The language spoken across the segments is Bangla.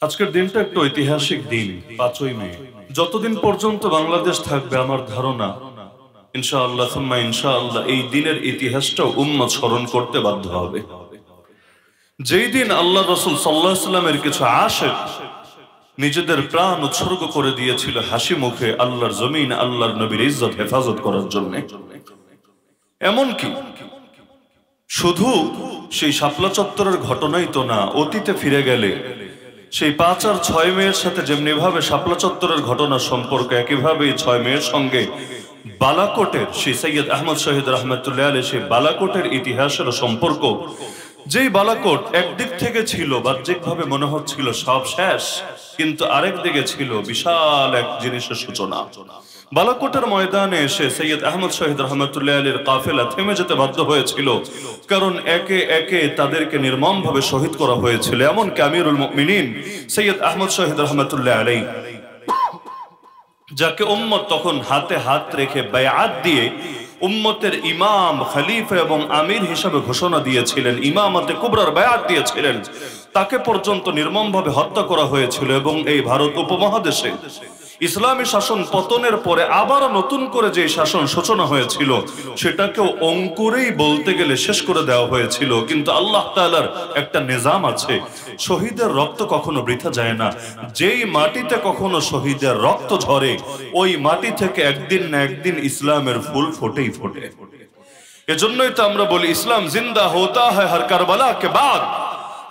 আজকের দিনটা একটু ঐতিহাসিক দিন। 5ই মে। যতদিন পর্যন্ত বাংলাদেশ থাকবে আমার ধারণা ইনশাআল্লাহ সুম্মা ইনশাআল্লাহ এই দিনের ইতিহাসটা উম্মত স্মরণ করতে বাধ্য হবে। যেই দিন আল্লাহ রাসূল সাল্লাল্লাহু আলাইহি ওয়াসাল্লামের কিছু আশিক নিজেদের প্রাণ উৎসর্গ করে দিয়েছিল হাসি মুখে আল্লাহর জমিন, আল্লাহর নবীর ইজ্জত হেফাজত করার জন্য। এমনকি শুধু সেই শাপলা চত্বরের ঘটনাই তো না, অতীতে ফিরে গেলে সেই 5 আর 6 মেয়ের সাথে যেমনি ভাবে শাপলা চত্বরের ঘটনা সম্পর্ক, একইভাবে 6 মেয়ের সঙ্গে বালাকোটের সেই সৈয়দ আহমদ শহীদ রহমতুল্লাহ আলাইহি সেই বালাকোটের ইতিহাসের সম্পর্ক। যেই বালাকোট একদিক থেকে ছিল বাহ্যিকভাবে মনে হচ্ছিল সব শেষ, কিন্তু আরেক দিকে ছিল বিশাল এক জিনিসের সূচনা। বালাকোটের ময়দানে এসে সৈয়দ আহমদ শহীদ রহমতুল্লাহ আলাইহির কাফেলা থেমে যেতে বাধ্য হয়েছিল, কারণ একে একে তাদেরকে নির্মমভাবে শহীদ করা হয়েছিল। এমনকি আমিরুল মুমিনিন সৈয়দ আহমদ শহীদ রহমতুল্লাহ আলাইহি, যাকে উম্মত তখন হাতে হাত রেখে বায়াত দিয়ে উম্মতের ইমাম, খলিফা এবং আমির হিসাবে ঘোষণা দিয়েছিলেন, ইমামতে কুবরার বায়াত দিয়েছিলেন, তাকে পর্যন্ত নির্মমভাবে হত্যা করা হয়েছিল। এবং এই ভারত উপমহাদেশে ইসলামী শাসন পতনের পরে আবার নতুন করে যে শাসন সূচনা হয়েছিল সেটাকেও অঙ্কুরেই বলতে গেলে শেষ করে দেওয়া হয়েছিল। কিন্তু আল্লাহ তাআলার একটা নিজাম আছে, শহীদের রক্ত কখনো বৃথা যায় না। যেই মাটিতে কখনো শহীদের রক্ত ঝরে ওই মাটি থেকে একদিন না একদিন ইসলামের ফুল ফোটেই ফোটে। এজন্যই তো আমরা বলি ইসলাম জিন্দা হোতা হ্যায় হর কারবালা কে বাদ।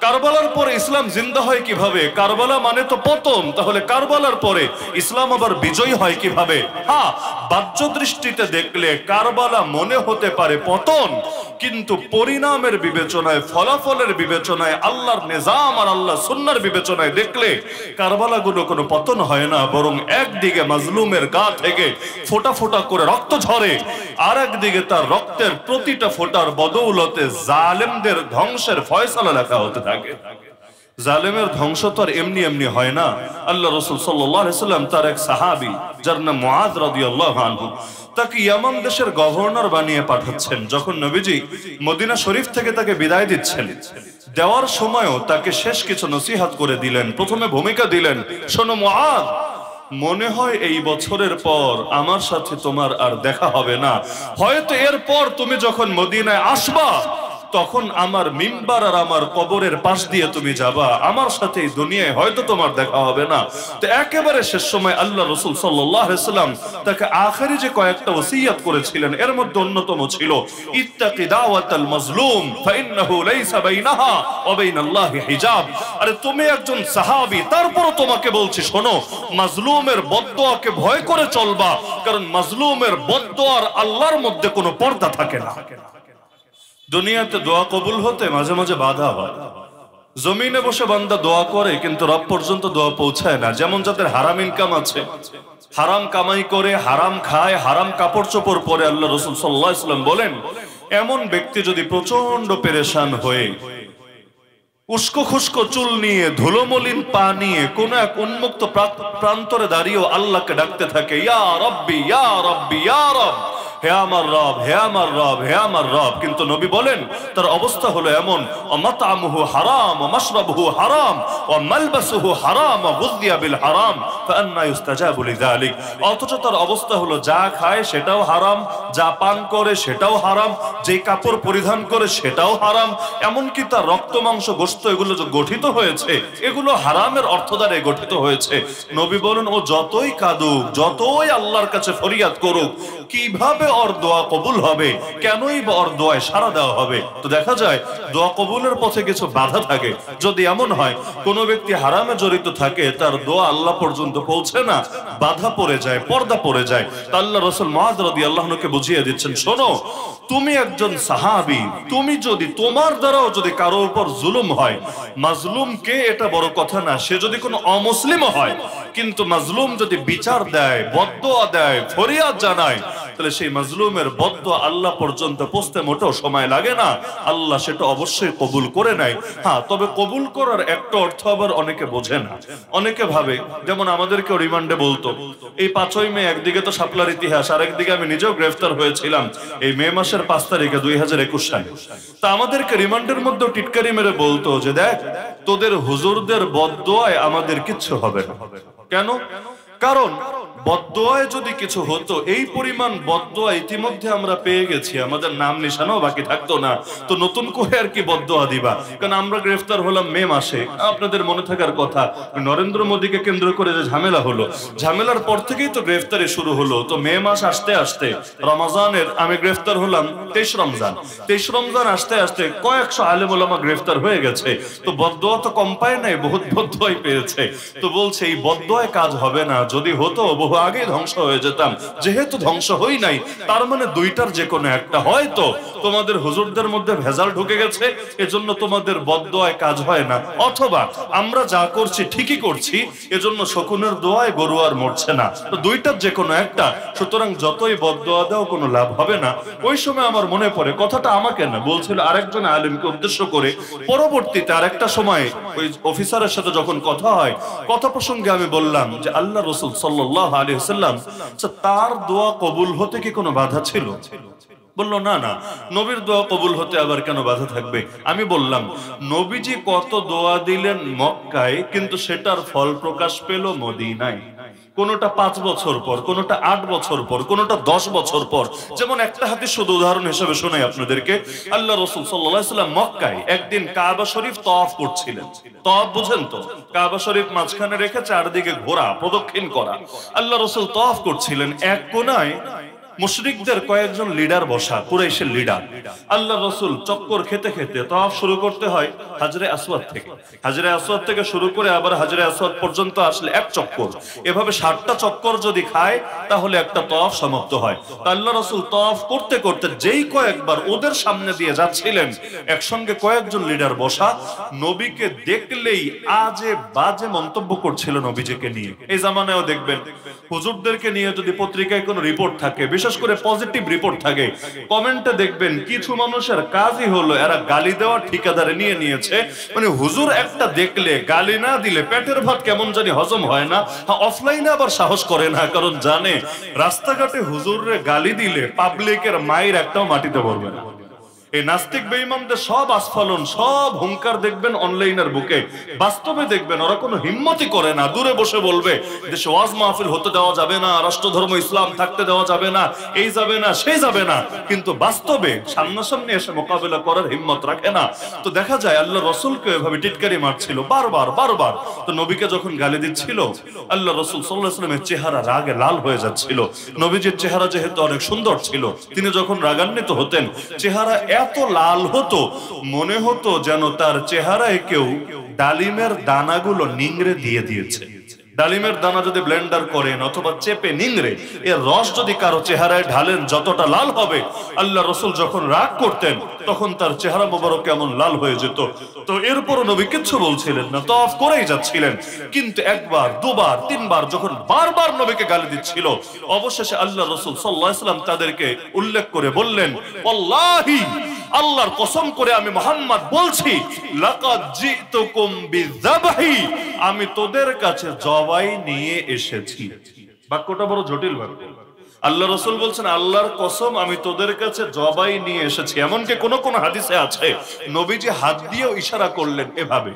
কারবালার পরে ইসলাম জিন্দা হয় কিভাবে? কারবালা মানে তো পতন, তাহলে কারবালার পরে ইসলাম আবার বিজয় হয় কিভাবে? হ্যাঁ, বাহ্য দৃষ্টিতে দেখলে কারবালা মনে হতে পারে পতন, কিন্তু পরিণামের বিবেচনায়, ফলাফলের বিবেচনায়, আল্লাহর নিজাম আর আল্লাহ সুন্নাহর বিবেচনায় দেখলে কারবালা গুলো কোনো পতন হয় না, বরং একদিকে মাজলুমের গা থেকে ফোঁটা ফোঁটা করে রক্ত ঝরে, আর একদিকে তার রক্তের প্রতিটা ফোঁটার বদৌলতে জালেমদের ধ্বংসের ফয়সালা লেখা হতে থাকে। জালেমের ধ্বংস তো আর এমনি এমনি হয় না। আল্লাহ রাসূল সাল্লাল্লাহু আলাইহি ওয়াসাল্লাম তার এক সাহাবী যার নাম মুআয রাদিয়াল্লাহু আনহু, তাকে ইয়ামান দেশের গভর্নর বানিয়ে পাঠাচ্ছেন। যখন নবীজি মদিনা শরীফ থেকে তাকে বিদায় দিচ্ছেন, দেওয়ার সময়ও তাকে শেষ কিছু নসিহত করে দিলেন। প্রথমে ভূমিকা দিলেন, শোনো মুআয, মনে হয় এই বছরের পর আমার সাথে তোমার আর দেখা হবে না। হয়তো এরপর তুমি যখন মদিনায় আসবা তখন আমার মিম্বার আর আমার কবরের পাশ দিয়ে তুমি যাবা, আমার সাথে এই দুনিয়ায় হয়তো তোমার দেখা হবে না। তো একেবারে শেষ সময় আল্লাহ রাসূল সাল্লাল্লাহু আলাইহি ওয়াসাল্লাম তাকে আখেরি যে কয়েকটা ওসিয়ত করেছিলেন এর মধ্যে অন্যতম ছিল ইত্তাকি দাওয়াতাল মাজলুম ফাইন্নাহু লাইসা বাইনাহা ওয়া বাইনাল্লাহি হিজাব। আরে তুমি একজন সাহাবী, তারপরও তোমাকে বলছি শোনো, মাজলুমের বদদোয়াকে ভয় করে চলবা, কারণ মাজলুমের বদদোয়ার আল্লাহর মধ্যে কোনো পর্দা থাকে না। দুনিয়াতে দোয়া কবুল হতে মাঝে মাঝে বাধা হয়। জমিনে বসে বান্দা দোয়া করে কিন্তু রব পর্যন্ত দোয়া পৌঁছায় না। যেমন যাদের হারাম ইনকাম আছে, হারাম কামাই করে, হারাম খায়, হারাম কাপড় চোপড় পরে, আল্লাহ রাসূল সাল্লাল্লাহু আলাইহি ওয়াসাল্লাম বলেন এমন ব্যক্তি যদি প্রচন্ড পেরেশান হয়ে উস্কো খুস্কো চুল নিয়ে, ধুলোমলিন পা নিয়ে কোন এক উন্মুক্ত প্রান্তরে দাঁড়িয়েও আল্লাহকে ডাকতে থাকে, ইয়া রব্বি ইয়া রব্বি ইয়া রব, হে আমার রব, হে আমার রব, হে আমার রব, কিন্তু নবী বলেন তার অবস্থা হলো এমন, মাতআমুহু হারাম ওয়া মাশরাবুহু হারাম ওয়া মালবাসুহু হারাম ওয়া গুযিয়া বিল হারাম ফাআন্না ইউস্তাজাবু লিযালিক। অথচ তার অবস্থা হলো যা খায় সেটাও হারাম, যা পান করে সেটাও হারাম, যে কাপড় পরিধান করে সেটাও হারাম, এমনকি তার রক্ত মাংস গোশত এগুলো যে গঠিত হয়েছে এগুলো হারামের অর্থ দ্বারা গঠিত হয়েছে। নবী বলেন ও যতই কাঁদুক, যতই আল্লাহর কাছে ফরিয়াদ করুক, কিভাবে ওর দোয়া কবুল হবে? কেনই বা ওর দোয়ায় সাড়া দেওয়া হবে? তো দেখা যায় দোয়া কবুলের পথে কিছু বাধা থাকে। যদি এমন হয় কোন ব্যক্তি হারামে জড়িত থাকে, তার দোয়া আল্লাহ পর্যন্ত পৌঁছে না, বাধা পড়ে যায়, পর্দা পড়ে যায়। তা আল্লাহ রাসূল মুআয রাদিয়াল্লাহু আনহুকে বুঝিয়ে দিচ্ছেন, শোনো, তুমি একজন সাহাবী, তুমি যদি তোমার দ্বারাও যদি কারো উপর জুলুম হয়, মাজলুম কে এটা বড় কথা না, সে যদি কোনো অমুসলিমও হয়, কিন্তু মাজলুম যদি বিচার দেয়, বদদোয়া দেয়, ফরিয়াদ জানায়, তাহলে সেই মাজলুমের বদদোয়া আল্লাহ পর্যন্ত পৌঁছতে মোটেও সময় লাগে না। আল্লাহ সেটা অবশ্যই কবুল করে নেয়। হ্যাঁ, তবে কবুল করার একটা অর্থ আবার অনেকে বোঝে না। অনেকে ভাবে, যেমন আমাদের আমাদেরকে রিমান্ডে বলতো। এই 5ই মে একদিকে তো শাপলার ইতিহাস, আর একদিকে আমি নিজেও গ্রেফতার হয়েছিলাম এই মে মাসের 5 তারিখে 2021 সালে। তা আমাদেরকে রিমান্ডের মধ্যে টিটকারি মেরে বলতো যে দেখ, তোদের হুজুরদের বদদোয়ায় আমাদের কিচ্ছু হবে না। কেন? কারণ বদদোয়ায় যদি কিছু হতো, এই পরিমাণ বদদোয়া ইতিমধ্যে আমরা পেয়ে গেছি, আমাদের নাম নিশানাও বাকি থাকতো না, তো নতুন করে আর কি বদদোয়া দিবা? কারণ আমরা গ্রেফতার হলাম মে মাসে। আপনাদের মনে থাকার কথা, নরেন্দ্র মোদীকে কেন্দ্র করে যে ঝামেলা হলো, ঝামেলার পর থেকেই তো গ্রেফতারি শুরু হলো। তো মে মাস আসতে আসতে রমজানের, আমি গ্রেফতার হলাম 23 রমজান, 23 রমজান আসতে আসতে কয়েকশো আলেম ওলামা গ্রেফতার হয়ে গেছে। তো বদদোয়া তো কম পায় নাই, বহুত বদদোয়াই পেয়েছে। তো বলছে এই বদদোয়ায় কাজ হবে না, যদি হতো বহু আগে ধ্বংস হয়ে যেতাম। যেহেতু ধ্বংস হই নাই, তার মানে দুইটার যে কোনো একটা, হয়তো তোমাদের হুজুরদের মধ্যে ভেজাল ঢুকে গেছে, এজন্য তোমাদের বদদোয়ায় কাজ হয় না, অথবা আমরা যা করছি ঠিকই করছি, এজন্য শকুনের দোয়ায় গরু আর মরছে না। তো দুইটার যে কোনো একটা। সুতরাং যতই বদদোয়া দাও কোনো লাভ হবে না। ওই সময় আমার মনে পড়ে, কথাটা আমাকে না, বলছিল আরেকজন আলেমকে উদ্দেশ্য করে। পরবর্তীতে আরেকটা সময় ওই অফিসারের সাথে যখন কথা হয়, কথা প্রসঙ্গে আমি বললাম যে আল্লাহ রাসূল সাল্লাল্লাহু আলাইহি ওয়াসাল্লাম, তার দোয়া কবুল হতে কি কোনো বাধা ছিল? বলল না না, নবীর দোয়া কবুল হতে আবার কেন বাধা থাকবে? আমি বললাম, নবীজি কত দোয়া দিলেন মক্কায়, কিন্তু সেটার ফল প্রকাশ পেল মদিনায়। কোনটা 5 বছর পর, কোনটা 8 বছর পর, কোনটা 10 বছর পর। যেমন একটা হাদিস শুধু উদাহরণ হিসেবে শোনাই আপনাদেরকে। আল্লাহ রাসূল সাল্লাল্লাহু আলাইহি ওয়াসাল্লাম মক্কায় একদিন কাবা শরীফ তওয়াফ করছিলেন। তওয়াফ বুঝেন তো? কাবা শরীফ মাঝখানে রেখে চারদিকে ঘোরা, প্রদক্ষিণ করা। আল্লাহ রাসূল তওয়াফ করছিলেন, এক কোণায় মুশরিকদের কয়েকজন লিডার বসা, কুরাইশের লিডার। আল্লাহ রাসূল চক্কর খেতে খেতে তওয়াফ শুরু করতে হয় হাজরে আসওয়াদ থেকে। হাজরে আসওয়াদ থেকে শুরু করে আবার হাজরে আসওয়াদ পর্যন্ত আসলে এক চক্কর। এভাবে 60টা চক্কর যদি খায় তাহলে একটা তওয়াফ সমাপ্ত হয়। আল্লাহ রাসূল তওয়াফ করতে করতে যেই কয়েকবার ওদের সামনে দিয়ে যাচ্ছিলেন, একসঙ্গে কয়েকজন লিডার বসা, নবীকে দেখলেই আজে বাজে মন্তব্য করছিল নবীজিকে নিয়ে। এই জামানায়ও দেখবেন হুজুরদেরকে নিয়ে যদি পত্রিকায় কোনো রিপোর্ট থাকে, বিশেষ করে পজিটিভ রিপোর্ট থাকে, কমেন্টে দেখবেন কিছু মানুষের কাজই হলো এরা গালি দেওয়া ঠিকাদারে নিয়ে নিয়েছে। মানে হুজুর একটা দেখলে গালি না দিলে পেটের ভাত কেমন জানি হজম হয় না। অফলাইনে আবার সাহস করে না, কারণ জানে রাস্তাঘাটে হুজুররে গালি দিলে পাবলিকের মায়ের একটাও মাটিতে পড়বে না। এই নাস্তিক বেঈমানদের সব আস্ফালন, সব হুঙ্কার দেখবেন অনলাইনের বুকে। বাস্তবে দেখবেন ওরা কোনো হিম্মতই করে না। দূরে বসে বলবে দেশে ওয়াজ মাহফিল হতে দেওয়া যাবে না, রাষ্ট্রধর্ম ইসলাম থাকতে দেওয়া যাবে না, এই যাবে না সেই যাবে না, কিন্তু বাস্তবে সামনাসামনি এসে মোকাবেলা করার হিম্মত রাখে না। তো দেখা যায় আল্লাহ রাসূলকে এভাবে টিটকারি মারছিল বারবার বারবার। তো নবীকে যখন গালি দিচ্ছিল, আল্লাহ রাসূল সাল্লাল্লাহু আলাইহি ওয়াসাল্লামের চেহারা রাগে লাল হয়ে যাচ্ছিল। নবীজির চেহারা যেহেতু অনেক সুন্দর ছিল, তিনি যখন রাগান্বিত হতেন চেহারা এত লাল হতো, মনে হতো যেন তার চেহারায় কেউ ডালিমের দানাগুলো নিংড়ে দিয়ে দিয়েছে। ডালিমের দানা যদি ব্লেন্ডার করেন অথবা চেপে নিংড়ে এর রস যদি কারো চেহারায় ঢালেন, যতটা লাল হবে। আল্লাহ রাসূল যখন রাগ করতেন তখন তার চেহারা মোবারক কেমন লাল হয়ে যেত। তো এরপরও নবী কিচ্ছু বলছিলেন না, তওয়াফ করেই যাচ্ছিলেন। কিন্তু একবার, দুবার, তিনবার যখন বারবার নবীকে গালি দিচ্ছিল, অবশেষে আল্লাহ রাসূল সাল্লাল্লাহু আলাইহি ওয়াসাল্লাম তাদেরকে উল্লেখ করে বললেন, ওয়াল্লাহি, আল্লাহর কসম করে আমি মুহাম্মদ বলছি, লাকাদ জিতুকুম বিযাবহি, আমি তোদের কাছে জবাই নিয়ে এসেছি। বাক্যটা বড় জটিল বাক্য। আল্লাহ রাসূল বলছেন আল্লাহর কসম আমি তোদের কাছে জবাই নিয়ে এসেছি। এমনকি কোন কোন হাদিসে আছে নবীজি হাত দিয়েও ইশারা করলেন, এভাবে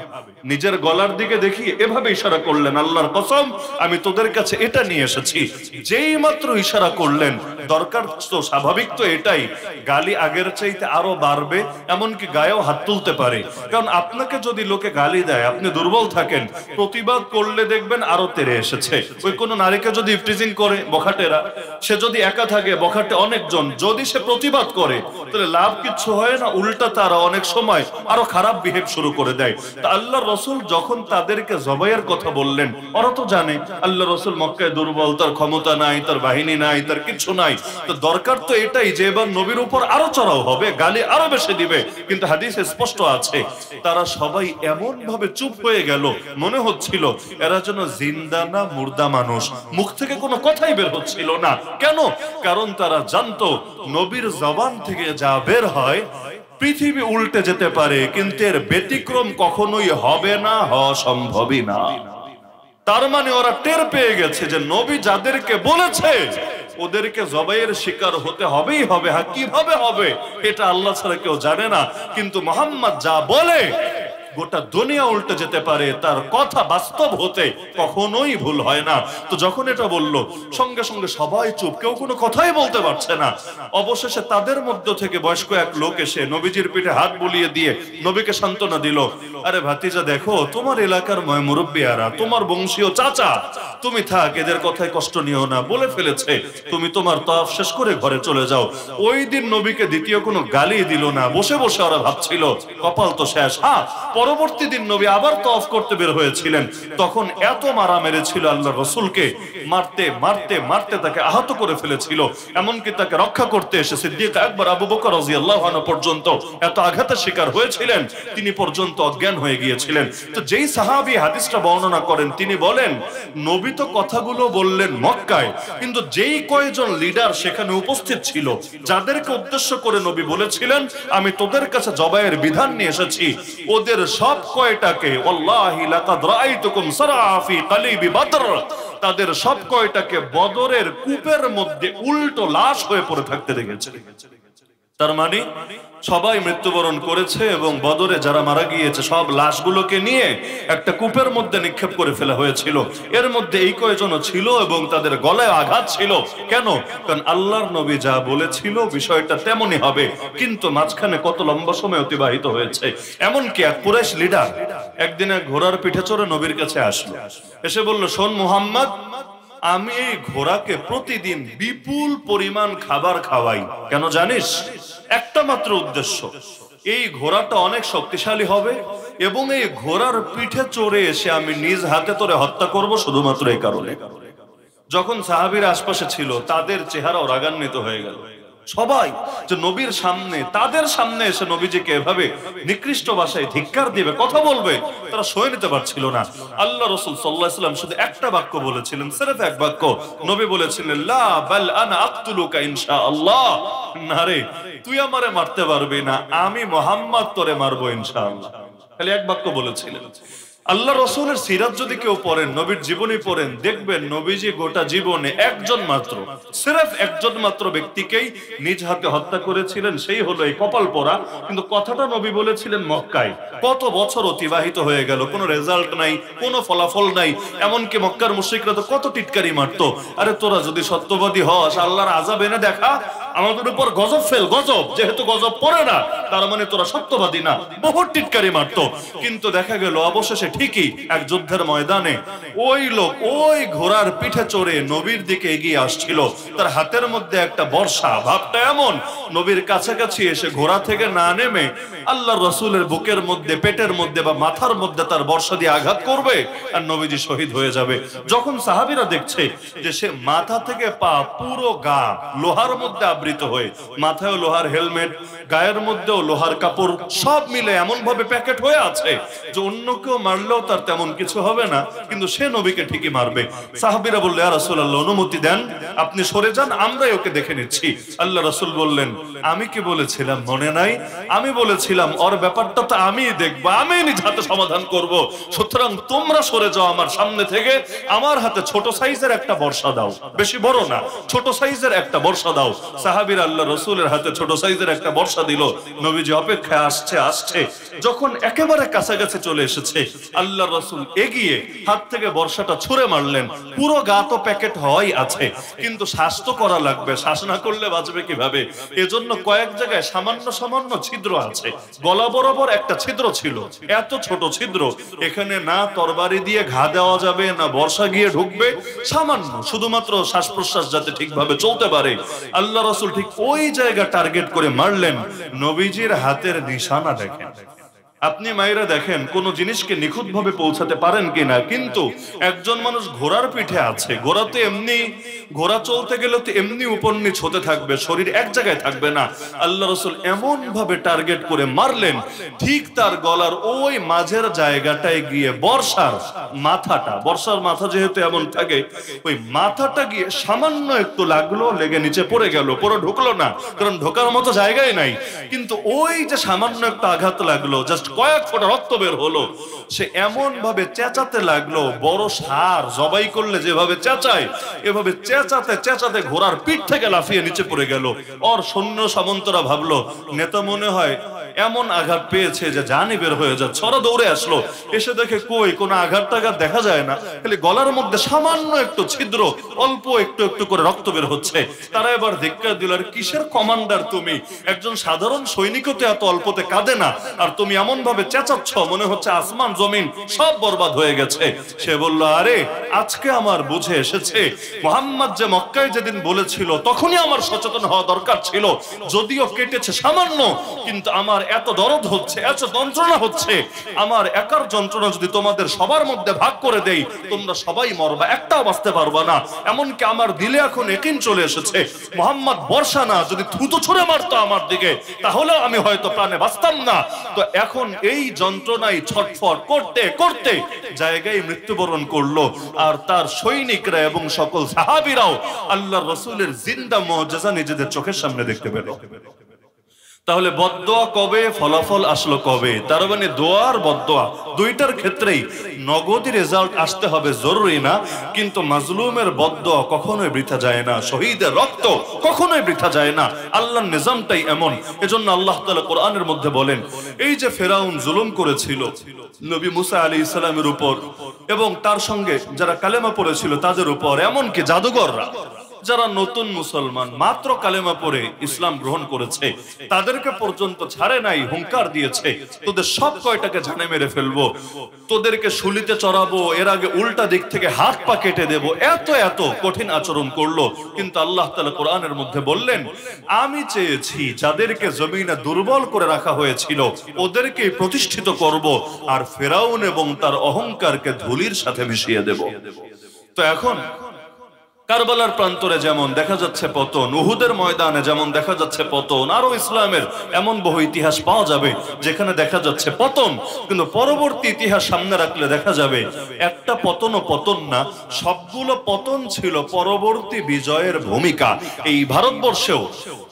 নিজের গলার দিকে দেখিয়ে এভাবে ইশারা করলেন, আল্লাহর কসম আমি তোদের কাছে এটা নিয়ে এসেছি। যেই মাত্র ইশারা করলেন, দরকার তো স্বাভাবিক তো এটাই, গালি আগের চাইতে আরো বাড়বে, এমনকি গায়েও হাত তুলতে পারে। কারণ আপনাকে যদি লোকে গালি দেয়, আপনি দুর্বল থাকেন, প্রতিবাদ করলে দেখবেন আরো তেড়ে এসেছে। ওই কোন নারীকে যদি ইফটিজিং করে বখাটেরা, সে যদি একা থাকে, বখাটে অনেকজন, যদি সে প্রতিবাদ করে তাহলে লাভ কিচ্ছু হয় না, উল্টা তারা অনেক সময় আরো খারাপ বিহেভ শুরু করে দেয়। তা আল্লাহর রাসূল যখন তাদেরকে জবাইয়ের কথা বললেন, ওরা তো জানে আল্লাহ রাসূল মক্কায় দুর্বল, তার ক্ষমতা নাই, তার বাহিনী নাই, তার কিছু নাই। তো দরকার তো এটাই যে এবার নবীর উপর আরো চড়াও হবে, গালি আরো বেশি দিবে। কিন্তু হাদিসে স্পষ্ট আছে তারা সবাই এমন ভাবে চুপ হয়ে গেল, মনে হচ্ছিল এরা যেন জিন্দা না মুর্দা মানুষ, মুখ থেকে কোনো কথাই বের হচ্ছিল না। কেন? কারণ তারা জানতো নবীর জবান থেকে যা বের হয় পৃথিবী উল্টে যেতে পারে, কিন্তু এর ব্যতিক্রম কখনোই হবে না, হওয়া সম্ভবই না। তার মানে ওরা টের পেয়ে গেছে যে নবী যাদেরকে বলেছে ওদেরকে জবাইয়ের শিকার হতে হবেই হবে। হ্যাঁ, কিভাবে হবে এটা আল্লাহ ছাড়া কেউ জানে না, কিন্তু মুহাম্মদ যা বলে গোটা দুনিয়া উল্টে যেতে পারে, তার কথা বাস্তব হতে কখনোই ভুল হয় না। তো যখন এটা বলল সঙ্গে সঙ্গে সবাই চুপ, কেউ কোনো কথাই বলতে পারছে না। অবশেষে তাদের মধ্য থেকে বয়স্ক এক লোক এসে নবীজির পিঠে হাত বুলিয়ে দিয়ে নবীকে সান্ত্বনা দিল, আরে ভাতিজা দেখো, তোমার এলাকার মুরব্বিয়ারা, তোমার বংশীয় চাচা, তুমি থাক, এদের কথায় কষ্ট নিও না, বলে ফেলেছে, তুমি তোমার তওয়াফ শেষ করে ঘরে চলে যাও। ওই দিন নবীকে দ্বিতীয় কোনো গালি দিল না। বসে বসে ওরা ভাবছিল কপাল তো শেষ। হ্যাঁ, পরবর্তী দিন নবী আবার তওয়াফ করতে বের হয়েছিলেন, তখন এত মারা মেরেছিল আল্লাহ রাসূলকে, মারতে মারতে মারতে তাকে আহত করে ফেলেছিল। এমনকি তাকে রক্ষা করতে এসে সিদ্দিক আকবর আবু বকর রাদিয়াল্লাহু আনহু পর্যন্ত এত আঘাতের শিকার হয়েছিলেন, তিনি পর্যন্ত অজ্ঞান হয়ে গিয়েছিলেন। তো যেই সাহাবী হাদিসটা বর্ণনা করেন তিনি বলেন, নবী তো কথাগুলো বললেন মক্কায়, কিন্তু যেই কয়েকজন লিডার সেখানে উপস্থিত ছিল, যাদেরকে উদ্দেশ্য করে নবী বলেছিলেন আমি তোদের কাছে জবাইয়ের বিধান নিয়ে এসেছি, ওদের সব কয়টাকে ওয়াল্লাহি লাকাদ রাআইতুকুম সারআ ফি কলিবি বদর, তাদের সব কয়টাকে বদরের কূপের মধ্যে উল্টো লাশ হয়ে পড়ে থাকতে দেখেছে। তার মানে সবাই মৃত্যুবরণ করেছে এবং বদরে যারা মারা গিয়েছে সব লাশগুলোকে নিয়ে একটা কূপের মধ্যে নিক্ষেপ করে ফেলা হয়েছিল। এর মধ্যে এই কয়জনও ছিল এবং তাদের গলায় আঘাত ছিল। কেন? কারণ আল্লাহর নবী যা বলেছিল বিষয়টা তেমনই হবে, কিন্তু মাঝখানে কত লম্বা সময় অতিবাহিত হয়েছে। এমনকি এক কুরাইশ লিডার একদিন এক ঘোড়ার পিঠে চড়ে নবীর কাছে আসলো, এসে বলল, শোন মুহাম্মদ, আমি এই ঘোড়াকে প্রতিদিন বিপুল পরিমাণ খাবার খাওয়াই। কেন জানিস? একটা মাত্র উদ্দেশ্য, এই ঘোড়াটা অনেক শক্তিশালী হবে এবং এই ঘোড়ার পিঠে চড়ে এসে আমি নিজ হাতে তোরে হত্যা করব, শুধুমাত্র এই কারণে। যখন সাহাবীর আশপাশে ছিল তাদের চেহারাও রাগান্বিত হয়ে গেল। সবাই যে নবীর সামনে, তাদের সামনে এসে নবীজিকে এভাবে নিকৃষ্ট ভাষায় ধিক্কার দিবে, কথা বলবে, তারা সয়ে নিতে পারছিল না। আল্লাহ রাসূল সাল্লাল্লাহু আলাইহি ওয়াসাল্লাম শুধু একটা বাক্য বলেছিলেন, সির্ফ এক বাক্য। নবী বলেছিলেন, লা বাল আনা আকতুলুকা ইনশাআল্লাহ, না রে, তুই আমারে মারতে পারবি না, আমি মুহাম্মদ তোরে মারবো ইনশাআল্লাহ। খালি এক বাক্য বলেছিলেন। আল্লাহ রাসূলের সিরাত যদি কেউ পড়েন, নবীর জীবনী পড়েন, দেখবেন নবীজি গোটা জীবনে একজন মাত্র, সির্ফ একজন মাত্র ব্যক্তিকেই নিজ হাতে হত্যা করেছিলেন, সেই হলো এই কপাল পোড়া। কিন্তু কথাটা নবী বলেছিলেন মক্কায়। কত বছর অতিবাহিত হয়ে গেল, কোনো রেজাল্ট নাই, কোনো ফলাফল নাই। এমনকি মক্কার মুশরিকরা তো কত টিটকারি মারতো, আরে তোরা যদি সত্যবাদী হস আল্লাহর আযাব এনে দেখা, আমাদের উপর গজব ফেল, গজব, যেহেতু গজব পড়ে না তার মানে তোরা সত্যবাদী না, বহু টিটকারি মারতো। কিন্তু দেখা গেল অবশেষে ঠিকই এক যুদ্ধের ময়দানে ওই লোক ওই ঘোড়ার পিঠে চড়ে নবীর দিকে এগিয়ে আসছিল, তার হাতের মধ্যে একটা বর্শা। ভাবটা এমন, নবীর কাছাকাছি এসে ঘোড়া থেকে না নেমে আল্লাহর রাসূলের বুকের মধ্যে, পেটের মধ্যে বা মাথার মধ্যে তার বর্শা দিয়ে আঘাত করবে আর নবীজি শহীদ হয়ে যাবে। যখন সাহাবীরা দেখছে যে সে মাথা থেকে পা পুরো গা লোহার মধ্যে আবৃত হয়ে, মাথায় লোহার হেলমেট, গায়ের মধ্যেও লোহার কাপড়, সব মিলে এমন ভাবে প্যাকেট হয়ে আছে যে অন্য কেউ মারলেও তার তেমন কিছু হবে না, কিন্তু সে নবীকে ঠিকই মারবে। সাহাবীরা বলল, ইয়া রাসূলুল্লাহ, অনুমতি দেন, আপনি সরে যান, আমরাই ওকে দেখে নিচ্ছি। আল্লাহ রাসূল বললেন, আমি কি বলেছিলাম মনে নাই? আমি বলেছিলাম ওর ব্যাপারটা তো আমিই দেখবো, আমি নিজ হাতে সমাধান করব, সুতরাং তোমরা সরে যাও আমার সামনে থেকে, আমার হাতে ছোট সাইজের একটা বর্শা দাও, বেশি বড় না, ছোট সাইজের একটা বর্শা দাও। সাহাবীরা আল্লাহ রাসূলের হাতে ছোট সাইজের একটা বর্শা দিল। নবীজি অপেক্ষায় আসছে, আসছে, যখন একেবারে কাছাকাছি চলে এসেছে আল্লাহ রাসূল এগিয়ে হাত থেকে বর্শাটা ছুঁড়ে মারলেন। পুরো গা তো প্যাকেট হওয়াই আছে, কিন্তু শ্বাস তো করা লাগবে, শ্বাস না করলে বাঁচবে কিভাবে? এজন্য কয়েক জায়গায় সামান্য সামান্য ছিদ্র আছে, গলা বরাবর একটা ছিদ্র ছিল, এত ছোট ছিদ্র, এখানে না তরবারি দিয়ে ঘা দেওয়া যাবে না বর্শা গিয়ে ঢুকবে, সামান্য, শুধুমাত্র শ্বাস প্রশ্বাস যাতে ঠিকভাবে চলতে পারে। আল্লাহ রাসূল ঠিক ওই জায়গা টার্গেট করে মারলেন। নবীজির হাতের নিশানা দেখেন। আপনি মায়েরা দেখেন কোন জিনিসকে নিখুঁত ভাবে পৌঁছাতে পারেন কিনা, কিন্তু একজন মানুষ ঘোড়ার পিঠে আছে, ঘোড়া তো এমনি, ঘোড়া চলতে গেলে তো এমনি উপর নিচ হতে থাকবে, শরীর এক জায়গায় থাকবে না। আল্লাহ রাসূল এমন ভাবে টার্গেট করে মারলেন, ঠিক তার গলার ওই মাঝের জায়গাটায় গিয়ে বর্ষার মাথাটা, বর্ষার মাথা যেহেতু এমন থাকে, ওই মাথাটা গিয়ে সামান্য একটু লাগলো, লেগে নিচে পড়ে গেল, পুরো ঢুকলো না, কারণ ঢোকার মতো জায়গায় নাই, কিন্তু ওই যে সামান্য একটা আঘাত লাগলো, জাস্ট কয়েক ফোঁটা রক্ত বের হলো। সে এমন ভাবে চেঁচাতে লাগলো, বড় ষাঁড় জবাই করলে যেভাবে চেঁচায় এভাবে চেঁচাতে চেঁচাতে ঘোড়ার পিঠ থেকে লাফিয়ে নিচে পড়ে গেল। ওর সৈন্য সামন্তরা ভাবলো নেতা মনে হয় এমন আঘাত পেয়েছে যে জানই বের হয়ে যাচ্ছে। ওরা দৌড়ে আসলো, এসে দেখে কই কোনো আঘাত টাঘাত দেখা যায় না, খালি গলার মধ্যে সামান্য একটু ছিদ্র, অল্প একটু একটু করে রক্ত বের হচ্ছে। তারা এবার ধিক্কার দিল, আর কিসের কমান্ডার তুমি? একজন সাধারণ সৈনিকও তো এত অল্পতে কাঁদে না, আর তুমি এমন ভাবে চেঁচাচ্ছ মনে হচ্ছে আসমান জমিন সব বরবাদ হয়ে গেছে। সে বলল, আরে আজকে আমার বুঝে এসেছে মুহাম্মদ যে মক্কায় যেদিন বলেছিল তখনই আমার সচেতন হওয়া দরকার ছিল। যদিও কেটেছে সামান্য, কিন্তু আমার এত দরদ হচ্ছে, এত যন্ত্রণা হচ্ছে, আমার একার যন্ত্রণা যদি তোমাদের সবার মধ্যে ভাগ করে দেই তোমরা সবাই মরবা, একটাও বাঁচতে পারবা না। এমনকি আমার দিলে এখন ইয়াকিন চলে এসেছে মুহাম্মদ বর্ষা না, যদি থুতু ছুঁড়ে মারতো আমার দিকে তাহলে আমি হয়তো প্রাণে বাঁচতাম না। তো এখন এই যন্ত্রণায় ছটফট করতে করতে জায়গায় মৃত্যুবরণ করলো। আর তার সৈনিকরা এবং সকল সাহাবীরাও আল্লাহর রাসূলের জিন্দা মুজিজা নিজেদের চোখের সামনে দেখতে পেল। তাহলে বদদোয়া কবে, ফলাফল আসলো কবে? তার মানে দোয়ার বদদোয়া দুইটার ক্ষেত্রেই নগদি রেজাল্ট আসতে হবে জরুরি না, কিন্তু মাজলুমের বদদোয়া কখনোই বৃথা যায় না, শহীদের রক্ত কখনোই বৃথা যায় না। আল্লাহর নিজামটাই এমন। এজন্য আল্লাহ তাআলা কোরআনের মধ্যে বলেন, এই যে ফেরাউন জুলুম করেছিল নবী মুসা আলাইহিস সালামের উপর এবং তার সঙ্গে যারা কালেমা পড়েছিল তাদের উপর, এমনকি জাদুঘররা যারা নতুন মুসলমান মাত্র কালেমা পড়ে ইসলাম গ্রহণ করেছে তাদেরকে পর্যন্ত ছাড়ে নাই, হুঙ্কার দিয়েছে তোদের সব কয়টাকে জানে মেরে ফেলবো, তোদেরকে শুলিতে চড়াবো, এর আগে উল্টা দিক থেকে হাত পা কেটে দেবো, এত এত কঠিন আচরণ করলো। কিন্তু আল্লাহ তাআলা কোরআনের মধ্যে বললেন, আমি চেয়েছি যাদেরকে জমিনে দুর্বল করে রাখা হয়েছিল ওদেরকে প্রতিষ্ঠিত করব, আর ফেরাউন এবং তার অহংকারকে ধুলির সাথে মিশিয়ে দেব। তো এখন কারবালার প্রান্তরে যেমন দেখা যাচ্ছে পতন, উহুদের ময়দানে যেমন দেখা যাচ্ছে পতন, আরো ইসলামের এমন বহু ইতিহাস পাওয়া যাবে যেখানে দেখা যাচ্ছে পতন, কিন্তু পরবর্তী ইতিহাস সামনে রাখলে দেখা যাবে একটা পতনও পতন না, সবগুলো পতন ছিল পরবর্তী বিজয়ের ভূমিকা। এই ভারতবর্ষেও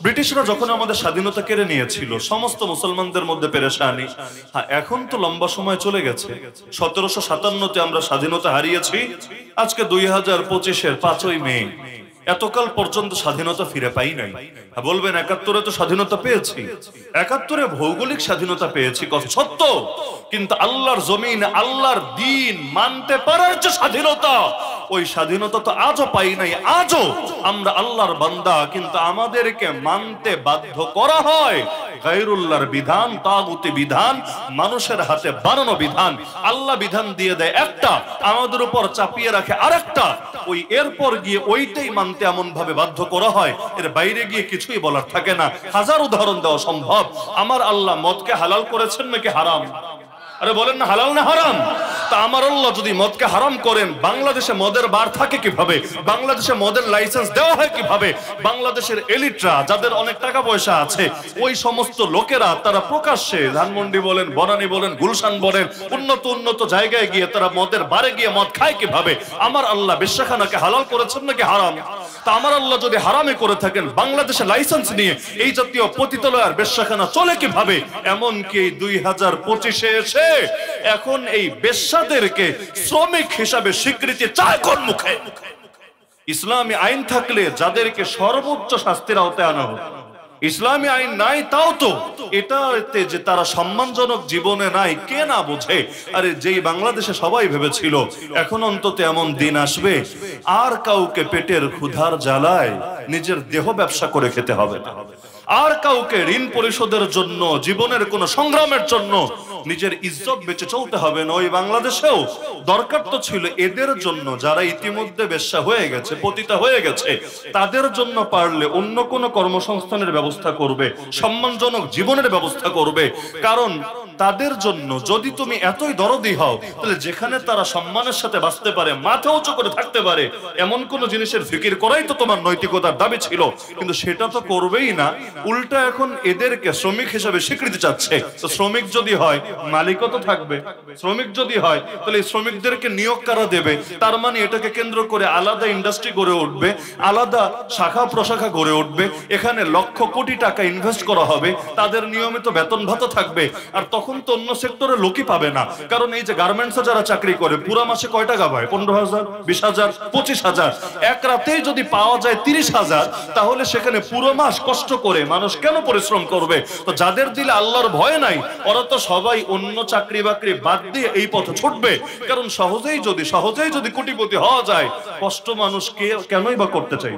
ব্রিটিশরা যখন আমাদের স্বাধীনতা কেড়ে নিয়েছিল সমস্ত মুসলমানদের মধ্যে পেরেশানি। হ্যাঁ, এখন তো লম্বা সময় চলে গেছে, 1757-তে আমরা স্বাধীনতা হারিয়েছি, আজকে 2025-এর 5ই মে, এতকাল পর্যন্ত স্বাধীনতা ফিরে পাই নাই। বলবেন 71-এ তো স্বাধীনতা পেয়েছি, 71-এ ভৌগোলিক স্বাধীনতা পেয়েছি, কথা সত্য, কিন্তু আল্লাহর জমিন আল্লাহর দ্বীন মানতে পারার যে স্বাধীনতা, ওই স্বাধীনতা তো আজও পাই নাই। আজও আমরা আল্লাহর বান্দা, কিন্তু আমাদেরকে মানতে বাধ্য করা হয় গায়রুল্লাহর বিধান, তাগুতি বিধান, মানুষের হাতে বানানো বিধান। আল্লাহ বিধান দিয়ে দেয় একটা, আমাদের উপর চাপিয়ে রাখে আরেকটা, ওই এরপর গিয়ে ওইটাই মানতে এমন ভাবে বাধ্য করা হয়, এর বাইরে গিয়ে কিছুই বলার থাকে না। হাজার উদাহরণ দেওয়া সম্ভব। আমার আল্লাহ মদকে হালাল করেছেন নাকি হারাম? আরে বলেন না, হালাল না হারাম? তা আমার আল্লাহ যদি মদকে হারাম করেন, বাংলাদেশে মদের বার থাকে কিভাবে? বাংলাদেশে মদের লাইসেন্স দেওয়া হয় কিভাবে? বাংলাদেশের এলিটরা যাদের অনেক টাকা পয়সা আছে, ওই সমস্ত লোকেরা তারা প্রকাশ্যে ধানমন্ডি বলেন, বনানী বলেন, গুলশান বলেন, উন্নত উন্নত জায়গায় গিয়ে তারা মদের বারে গিয়ে মদ খায় কিভাবে? আমার আল্লাহ বেশ্যাখানাকে হালাল করেছেন নাকি হারাম? তা আমার আল্লাহ যদি হারামে করে থাকেন, বাংলাদেশে লাইসেন্স নিয়ে এই জাতীয় পতিতালয় আর বেশ্যাখানা চলে কিভাবে? এমনকি 2025-এ এসে এখন এই বেশ্যাদেরকে শ্রমিক হিসাবে স্বীকৃতি চায় কোন মুখে? ইসলামী আইন থাকলে যাদেরকে সর্বোচ্চ শাস্তির আওতায় আনা হোক, ইসলামী আইন নাই, তাও তো এটাতে যে তারা সম্মানজনক জীবনে নাই কে না বোঝে। আরে যেই বাংলাদেশে সবাই ভেবেছিল এখন অন্তত এমন দিন আসবে আর কাউকে পেটের ক্ষুধার জ্বালায় নিজের দেহ ব্যবসা করে খেতে হবে না, আর কাউকে ঋণ পরিশোধের জন্য, জীবনের কোন সংগ্রামের জন্য নিজের ইজ্জত বেঁচে চলতে হবে না। ওই বাংলাদেশেও দরকার তো ছিল এদের জন্য, যারা ইতিমধ্যে বেশ্যা হয়ে গেছে, পতিতা হয়ে গেছে, তাদের জন্য পারলে অন্য কোনো কর্মসংস্থানের ব্যবস্থা করবে, সম্মানজনক জীবনের ব্যবস্থা করবে। কারণ তাদের জন্য যদি তুমি এতই দরদি হও, তাহলে যেখানে তারা সম্মানের সাথে বাঁচতে পারে, মাথা উঁচু করে থাকতে পারে, এমন কোন জিনিসের ফিকির করাই তো তোমার নৈতিকতার দাবি ছিল, কিন্তু সেটা তো করবেই না। উল্টা এখন এদেরকে শ্রমিক হিসেবে স্বীকৃতি চাচ্ছে। তো শ্রমিক যদি হয়, মালিকও তো থাকবে। শ্রমিক যদি হয়, তাহলে শ্রমিকদেরকে নিয়োগ কারা দেবে? তার মানে এটাকে কেন্দ্র করে আলাদা ইন্ডাস্ট্রি গড়ে উঠবে, আলাদা শাখা প্রশাখা গড়ে উঠবে, এখানে লক্ষ কোটি টাকা ইনভেস্ট করা হবে, তাদের নিয়মিত বেতন ভাতা থাকবে। আর তখন তখন তো অন্য সেক্টরে লোকই পাবে না। কারণ এই যে গার্মেন্টসে যারা চাকরি করে পুরো মাসে কয় টাকা পায়? 15,000, 20,000, 25,000। এক রাতেই যদি পাওয়া যায় 30,000, তাহলে সেখানে পুরো মাস কষ্ট করে মানুষ কেন পরিশ্রম করবে? তো যাদের দিলে আল্লাহর ভয় নাই, ওরা তো সবাই অন্য চাকরি বাকরি বাদ দিয়ে এই পথে ছুটবে। কারণ সহজেই যদি কোটিপতি হওয়া যায়, কষ্ট মানুষ কেনই বা করতে চাই?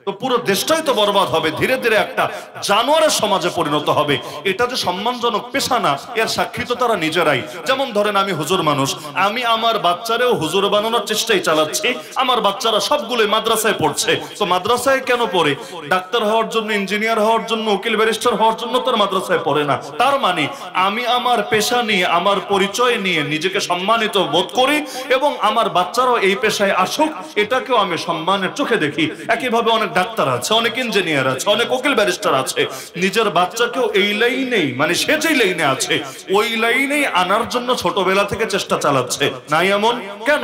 তো পুরো দেশটাই তো বরবাদ হবে, ধীরে ধীরে একটা জানোয়ারের সমাজে পরিণত হবে। এটা যে সম্মানজনক পেশা না, এর সাক্ষী তো তারা নিজেরাই। যেমন ধরেন আমি হুজুর মানুষ, আমি আমার বাচ্চারেও হুজুর বানানোর চেষ্টাই চালাচ্ছি। আমার বাচ্চারা সবগুলোই মাদ্রাসায় পড়ছে। তো মাদ্রাসায় কেন পড়ে? ডাক্তার হওয়ার জন্য, ইঞ্জিনিয়ার হওয়ার জন্য, উকিল ব্যারিস্টার হওয়ার জন্য তার মাদ্রাসায় পড়ে না। তার মানে আমি আমার পেশা নিয়ে, আমার পরিচয় নিয়ে নিজেকে সম্মানিত বোধ করি এবং আমার বাচ্চারাও এই পেশায় আসুক, এটাকেও আমি সম্মানের চোখে দেখি। একইভাবে অনেক ডাক্তার আছে, অনেক ইঞ্জিনিয়ার আছে, অনেক উকিল ব্যারিস্টার আছে, নিজের বাচ্চাকেও এই লাইনেই, মানে সে যে লাইনে আছে ওই লাইনেই আনার জন্য ছোটবেলা থেকে চেষ্টা চালাচ্ছে। নাই এমন কেন?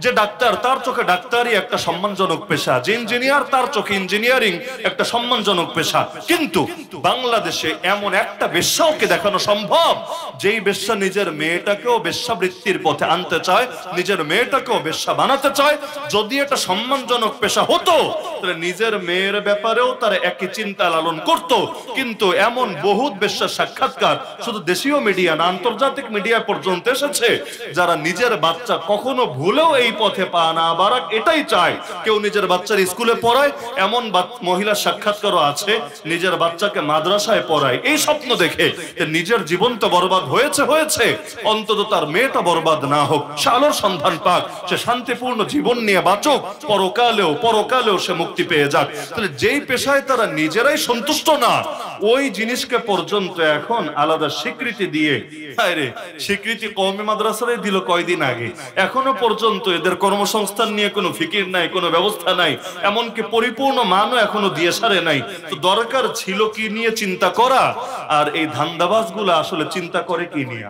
যে ডাক্তার, তার চোখে ডাক্তারই একটা সম্মানজনক পেশা। যে ইঞ্জিনিয়ার, তার চোখে ইঞ্জিনিয়ারিং একটা সম্মানজনক পেশা। কিন্তু বাংলাদেশে এমন একটা বেশ্যাকে দেখানো সম্ভব যেই বেশ্যা নিজের মেয়েটাকেও বেশ্যাবৃত্তির পথে আনতে চায়, নিজের মেয়েটাকেও বেশ্যা বানাতে চায়। যদি এটা সম্মানজনক পেশা হতো তাহলে নিজের মেয়ের ব্যাপারেও তারা একই চিন্তা লালন করত। কিন্তু এমন বহুত বেশ্যার সাক্ষাৎকার শুধু দেশীয় মিডিয়া না, আন্তর্জাতিক মিডিয়া পর্যন্ত এসেছে, যারা নিজের বাচ্চা কখনো ভুলেও এই পথে পা না বাড়াক এটাই চায়। কেউ নিজের বাচ্চার স্কুলে পড়ায়, এমন মহিলার সাক্ষাৎকারও আছে নিজের বাচ্চাকে মাদ্রাসায় পড়ায় এই স্বপ্ন দেখে নিজের জীবন তো বরবাদ হয়েছে, অন্তত তার মেয়েটা বরবাদ না হোক, সে আলোর সন্ধান পাক, সে শান্তিপূর্ণ জীবন নিয়ে বাঁচুক, পরকালেও সে মুক্তি পেয়ে যাক। তাহলে যেই পেশায় তারা নিজেরাই সন্তুষ্ট না, ওই জিনিসকে পর্যন্ত এখন আলাদা স্বীকৃতি দিয়ে, আরে স্বীকৃতি কওমি মাদ্রাসায় দিল কয়দিন আগে, এখনো পর্যন্ত এদের কর্মসংস্থান নিয়ে কোনো ফিকির নাই, কোনো ব্যবস্থা নাই, এমনকি পরিপূর্ণ মানও এখনো দিয়ে সারে নাই। তো দরকার ছিল কি নিয়ে চিন্তা করা, আর এই ধান্দাবাজগুলো আসলে চিন্তা করে কি নিয়ে?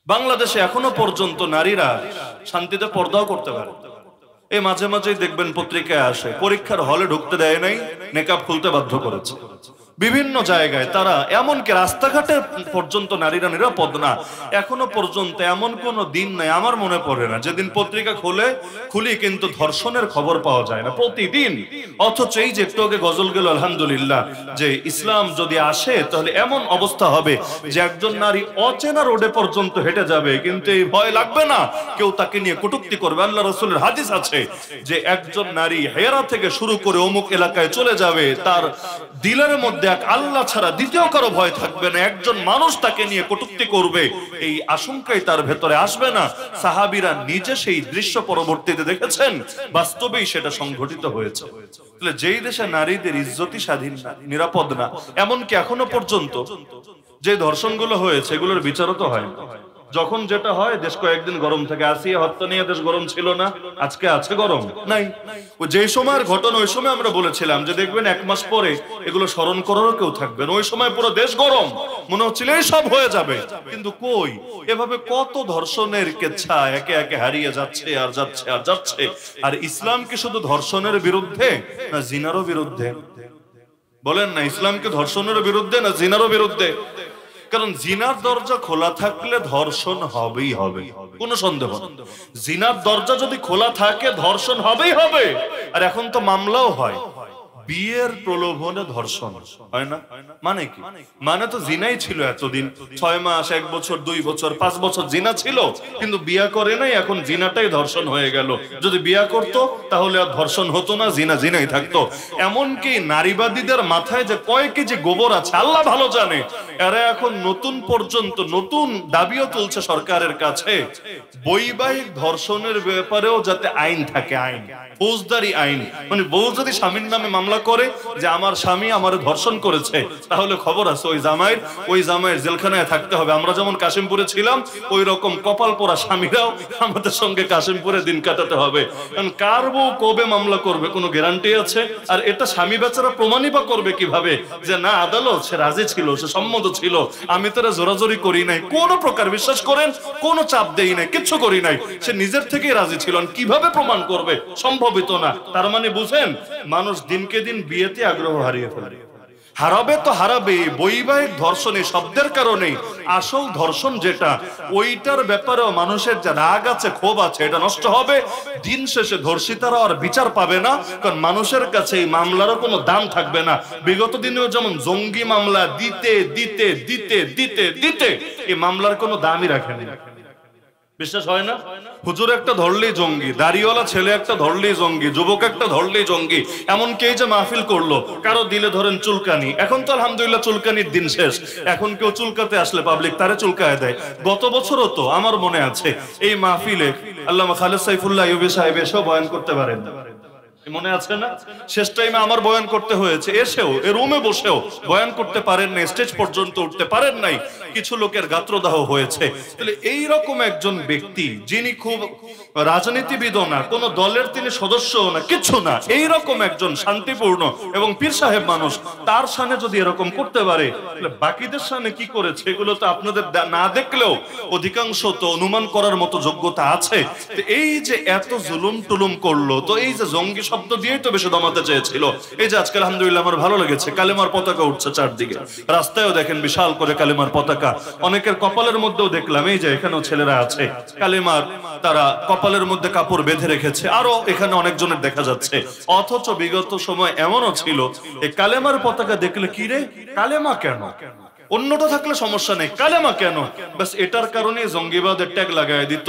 বাংলাদেশে এখনো পর্যন্ত নারীরা শান্তিতে পর্দাও করতে পারে। এই মাঝে মাঝেই দেখবেন পত্রিকায় আসে পরীক্ষার হলে ঢুকতে দেয় নাই, নেকাব খুলতে বাধ্য করেছে। বিভিন্ন জায়গায় তারা, এমনকি রাস্তাঘাটে পর্যন্ত নারীরা নিরাপদ না। এখনো পর্যন্ত এমন কোন দিন নাই, আমার মনে পড়ে না, যেদিন পত্রিকা খুলি কিন্তু ধর্ষণের খবর পাওয়া যায় না প্রতিদিন। অথচ এই যে একটু আগে গজল গেল, আলহামদুলিল্লাহ, যে ইসলাম যদি আসে তাহলে এমন অবস্থা হবে যে একজন নারী অচেনা রোডে পর্যন্ত হেঁটে যাবে, কিন্তু এই ভয় লাগবে না কেউ তাকে নিয়ে কটূক্তি করবে। আল্লাহ রাসূলের হাদিস আছে যে একজন নারী হেরা থেকে শুরু করে অমুক এলাকায় চলে যাবে, তার দিলের মধ্যে আল্লাহ ছাড়া দ্বিতীয় কারো ভয় থাকবে না, একজন মানুষ তাকে নিয়ে কটূক্তি করবে এই আশঙ্কাই তার ভেতরে আসবে না। সাহাবীরা নিজে সেই দৃশ্য পরবর্তীতে দেখেছেন, বাস্তবেই সেটা সংঘটিত হয়েছে। তাহলে যেই দেশে নারীদের ইজ্জতি স্বাধীন না, নিরাপদ না, এমনকি এখনো পর্যন্ত যে ধর্ষণগুলো হয়েছে এগুলোর বিচারও তো হয় না। যখন যেটা হয়, দেশ কয়েকদিন গরম থাকে। আসিয়া হত্যা নিয়ে দেশ গরম ছিল না, আজকে আছে গরম নাই। ওই যে সময়ের ঘটনা, ওই সময় আমরা বলেছিলাম যে দেখবেন এক মাস পরে এগুলো স্মরণ করারও কেউ থাকবে না। ওই সময় পুরো দেশ গরম, মনে হচ্ছিল এই সব হয়ে যাবে, কিন্তু কই, এভাবে কত ধর্ষণের কেচ্ছা একে একে হারিয়ে যাচ্ছে আর যাচ্ছে আর যাচ্ছে। আর ইসলাম কি শুধু ধর্ষণের বিরুদ্ধে না জিনারও বিরুদ্ধে? বলেন না, ইসলাম কি ধর্ষণের বিরুদ্ধে না জিনারও বিরুদ্ধে? কারণ জিনার দরজা খোলা থাকলে ধর্ষণ হবেই হবে, কোনো সন্দেহ নেই। জিনার দরজা যদি খোলা থাকে ধর্ষণ হবেই হবে। আর এখন তো মামলাও হয়, বিয়ের প্রলোভনে ধর্ষণ হয় না। মানে কি? মানে তো জিনাই ছিল এতদিন, 6 মাস, 1 বছর, 2 বছর, 5 বছর জিনা ছিল, কিন্তু বিয়া করে নাই, এখন জিনাটাই ধর্ষণ হয়ে গেল। যদি বিয়া করত তাহলে আর ধর্ষণ হতো না, জিনা জিনাই থাকতো। এমনকি নারীবাদীদের মাথায় যে কয় কেজি গোবর আছে আল্লাহ ভালো জানে। এরা এখন নতুন দাবিও তুলছে সরকারের কাছে, বৈবাহিক ধর্ষণের ব্যাপারেও যাতে আইন থাকে, আইন, ফৌজদারি আইন। মানে বউ যদি স্বামীর নামে মামলা করে যে আমার স্বামী আমারে ধর্ষণ করেছে, তাহলে খবর আছে ওই জামাইয়ের জেলখানায় থাকতে হবে। আমরা যেমন কাশিমপুরে ছিলাম, ওই রকম কপাল পোড়া স্বামীরাও আমাদের সঙ্গে কাশিমপুরে দিন কাটাতে হবে। কারণ কার বউ কবে মামলা করবে কোনো গ্যারান্টি আছে? আর এটা স্বামী বেচারা প্রমাণই বা করবে কিভাবে যে না, আদালত সে রাজি ছিল, সে সম্মত ছিল, আমি তারা জোরাজোরি করি নাই, কোনো প্রকার, বিশ্বাস করেন, কোনো চাপ দেই নাই, কিচ্ছু করি নাই, সে নিজের থেকেই রাজি ছিল। কিভাবে প্রমাণ করবে? সম্ভবিত না। তার মানে বুঝেন, মানুষ দিনকে দিন বিয়েতে আগ্রহ হারিয়ে ফেলে। হারাবে তো হারাবে। বৈবাহিক ধর্ষণ এই শব্দের কারণে আসল ধর্ষণ যেটা, ওইটার ব্যাপারেও মানুষের যে রাগ আছে, ক্ষোভ আছে, এটা নষ্ট হবে। দিন শেষে ধর্ষিতারা আর বিচার পাবে না, কারণ মানুষের কাছে এই মামলারও কোনো দাম থাকবে না। বিগত দিনেও যেমন জঙ্গি মামলা দিতে দিতে দিতে দিতে দিতে এই মামলার কোনো দামই রাখেনি। বিশ্বাস হয় না? হুজুর একটা ধরলেই জঙ্গি, দাড়িওয়ালা ছেলে একটা ধরলেই জঙ্গি, যুবক একটা ধরলেই জঙ্গি। এমনকি এই যে মাহফিল করলো, কারো দিলে ধরেন চুলকানি, এখন তো আলহামদুলিল্লাহ চুলকানির দিন শেষ, এখন কেউ চুলকাতে আসলে পাবলিক তারে চুলকায় দেয়। গত বছরও তো আমার মনে আছে এই মাহফিলে আল্লামা খালেদ সাইফুল্লাহ আইয়ুবী সাহেব এসেও বয়ান করতে পারেন, মনে আছে না? শেষ টাইমে আমার বয়ান করতে হয়েছে, এসেও এ রুমে বসেও বয়ান করতে পারেন নাই, স্টেজ পর্যন্ত উঠতে পারেন নাই, কিছু লোকের গাত্রদাহ হয়েছে। তাহলে এইরকম একজন ব্যক্তি, যিনি খুব রাজনীতিবিদও না, কোন দলের তিনি সদস্যও না, কিছু না, এইরকম একজন শান্তিপূর্ণ এবং পীর সাহেব মানুষ, তার সামনে যদি এরকম করতে পারে, তাহলে বাকিদের সামনে কি করেছে এগুলো তো আপনাদের না দেখলেও অধিকাংশ তো অনুমান করার মতো যোগ্যতা আছে। তো এই যে এত জুলুম টুলুম করলো, তো এই যে জঙ্গি শব্দ দিয়েই তো বেশি দমাতে চেয়েছিল। এই যে আজকে আলহামদুলিল্লাহ আমার ভালো লেগেছে, কালেমার পতাকা উঠছে চারদিকে, রাস্তায়ও দেখেন বিশাল করে কালেমার পতাকা, অনেকের কপালের মধ্যেও দেখলাম, এই যে এখানেও ছেলেরা আছে কালেমার, তারা কপালের মধ্যে কাপড় বেঁধে রেখেছে, আরো এখানে অনেকজনের দেখা যাচ্ছে। অথচ বিগত সময় এমনও ছিল এই কালেমার পতাকা দেখলে কি রে কালেমা কেন, অন্যটা থাকলে সমস্যা নেই, কালেমা কেন, বাস এটার কারণে জঙ্গিবাদের ট্যাগ লাগায় দিত।